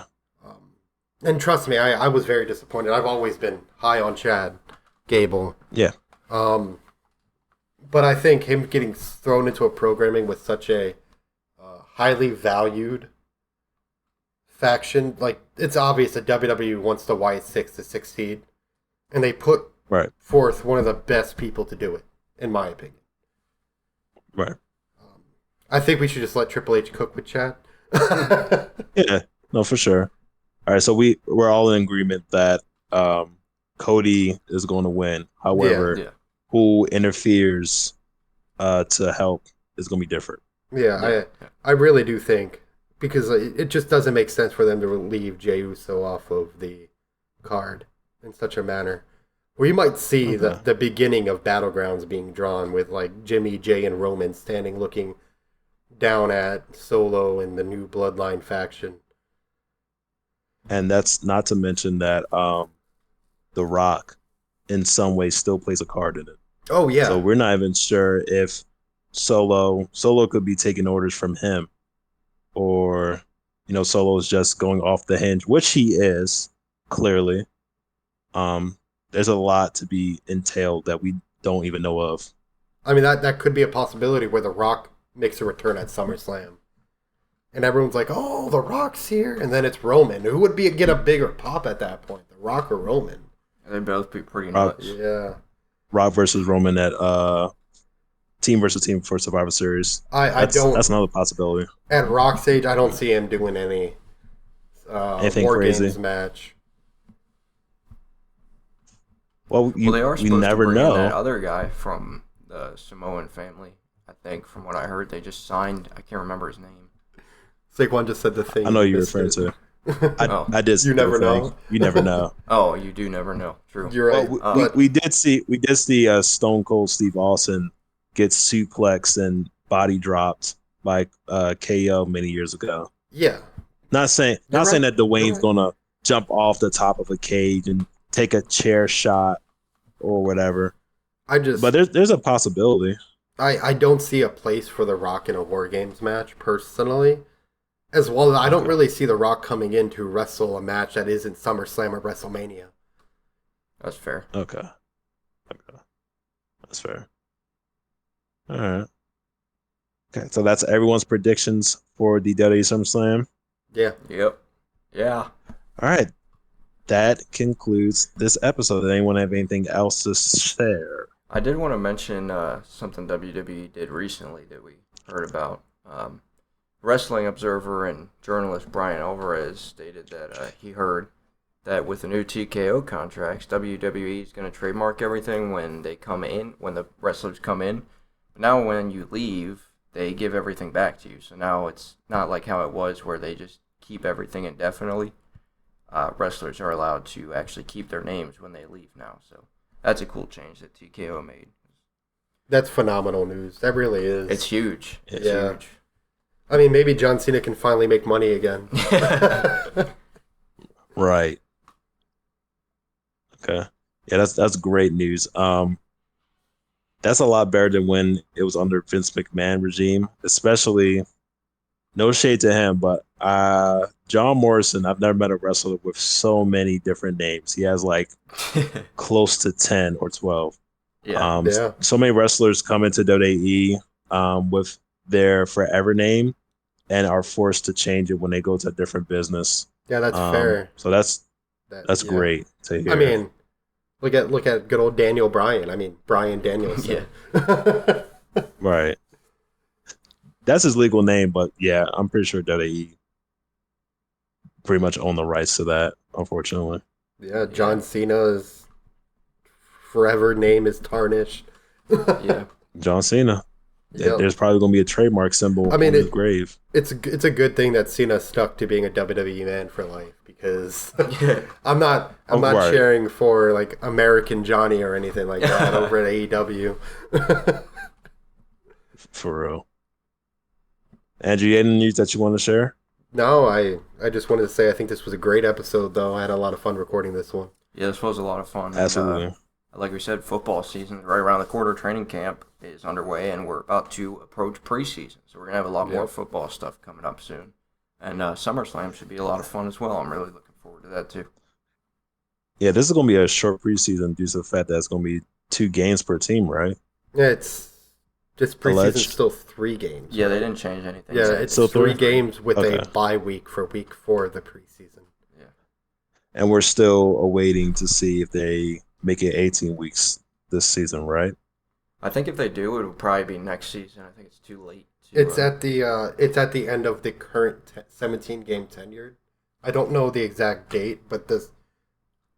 And trust me, I was very disappointed. I've always been high on Chad Gable. Yeah. But I think him getting thrown into a programming with such a highly valued faction, like it's obvious that WWE wants the Wyatt Six to succeed, and they put forth one of the best people to do it, in my opinion. Right. I think we should just let Triple H cook with Chad. Yeah. No, for sure. All right, so we're all in agreement that Cody is going to win. However, who interferes to help is going to be different. Yeah, I really do think, because it just doesn't make sense for them to leave Jey Uso off of the card in such a manner. We might see the beginning of Battlegrounds being drawn with like Jimmy, Jay, and Roman standing looking down at Solo and the new Bloodline faction. And that's not to mention that The Rock in some way still plays a card in it. Oh, yeah. So we're not even sure if Solo could be taking orders from him, or Solo is just going off the hinge, which he is clearly. There's a lot to be entailed that we don't even know of. I mean, that could be a possibility where The Rock makes a return at SummerSlam. And everyone's like, oh, The Rock's here. And then it's Roman. Who would get a bigger pop at that point, The Rock or Roman? They'd both be pretty nuts. Yeah. Rock versus Roman at team versus team for Survivor Series. That's another possibility. At Rock's age, I don't see him doing any anything War crazy Games match. Well, they are supposed never to bring know. in that other guy from the Samoan family. I think, from what I heard, they just signed. I can't remember his name. Saquon just said the thing. I know you're referring to. I did. You never know. You never know. Oh, you do never know. True. You're right. Well, we did see Stone Cold Steve Austin get suplexed and body dropped by KO many years ago. Yeah. Not saying that Dwayne's gonna jump off the top of a cage and take a chair shot or whatever. But there's a possibility. I don't see a place for The Rock in a War Games match, personally. As well as I don't really see The Rock coming in to wrestle a match that isn't SummerSlam or WrestleMania. That's fair. Okay. That's fair. All right. Okay, so that's everyone's predictions for the WWE SummerSlam. Yeah. Yep. Yeah. All right. That concludes this episode. Does anyone have anything else to share? I did want to mention something WWE did recently that we heard about. Wrestling Observer and journalist Brian Alvarez stated that he heard that with the new TKO contracts, WWE is going to trademark everything when they come in, when the wrestlers come in. But now when you leave, they give everything back to you. So now it's not like how it was where they just keep everything indefinitely. Wrestlers are allowed to actually keep their names when they leave now. So that's a cool change that TKO made. That's phenomenal news. That really is. It's huge. It's huge. I mean, maybe John Cena can finally make money again. Right. Okay. Yeah, that's great news. That's a lot better than when it was under Vince McMahon regime, especially, no shade to him, but John Morrison, I've never met a wrestler with so many different names. He has like close to 10 or 12. Yeah. So many wrestlers come into WWE with their forever name and are forced to change it when they go to a different business. Yeah, that's fair. So that's great to hear. I mean, look at good old Daniel Bryan. I mean, Bryan Danielson. Yeah. Right. That's his legal name, but yeah, I'm pretty sure WWE pretty much own the rights to that, unfortunately. Yeah, John Cena's forever name is tarnished. Yeah. John Cena. Yep. There's probably going to be a trademark symbol on his grave. It's a good thing that Cena stuck to being a WWE man for life, because I'm not cheering for like American Johnny or anything like that over at AEW. For real. Andrew, you had any news that you want to share? No, I just wanted to say I think this was a great episode, though. I had a lot of fun recording this one. Yeah, this was a lot of fun. Absolutely. And, like we said, football season right around the corner. Training camp is underway, and we're about to approach preseason. So we're going to have a lot more football stuff coming up soon. And SummerSlam should be a lot of fun as well. I'm really looking forward to that, too. Yeah, this is going to be a short preseason due to the fact that it's going to be 2 games per team, right? Yeah, it's just preseason's still 3 games. Yeah, right? They didn't change anything. Yeah, it's still 3 games with a bye week for week 4 of the preseason. Yeah. And we're still awaiting to see if they make it 18 weeks this season, right? I think if they do, it will probably be next season. I think it's too late. It's at the end of the current 17-game tenure. I don't know the exact date, but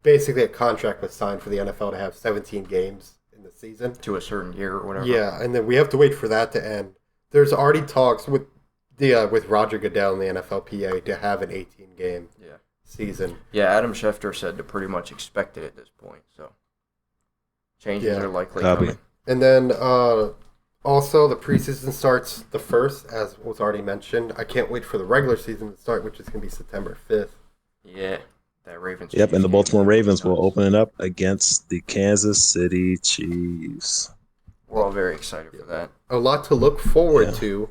basically a contract was signed for the NFL to have 17 games in the season to a certain year or whatever. Yeah, and then we have to wait for that to end. There's already talks with Roger Goodell and the NFLPA to have an 18-game season. Yeah, Adam Schefter said to pretty much expect it at this point. So changes are likely coming. And then also the preseason starts the 1st, as was already mentioned. I can't wait for the regular season to start, which is going to be September 5th. Yeah, that Ravens. Yep, and the Baltimore Ravens will open it up against the Kansas City Chiefs. We're all very excited for that. A lot to look forward Yeah. to.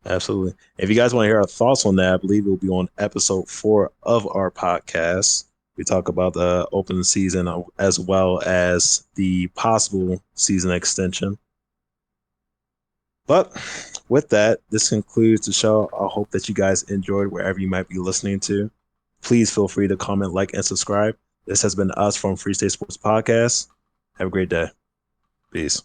Absolutely. If you guys want to hear our thoughts on that, I believe it will be on episode 4 of our podcast. We talk about the open season as well as the possible season extension. But with that, this concludes the show. I hope that you guys enjoyed wherever you might be listening to. Please feel free to comment, like, and subscribe. This has been us from Free State Sports Podcast. Have a great day. Peace.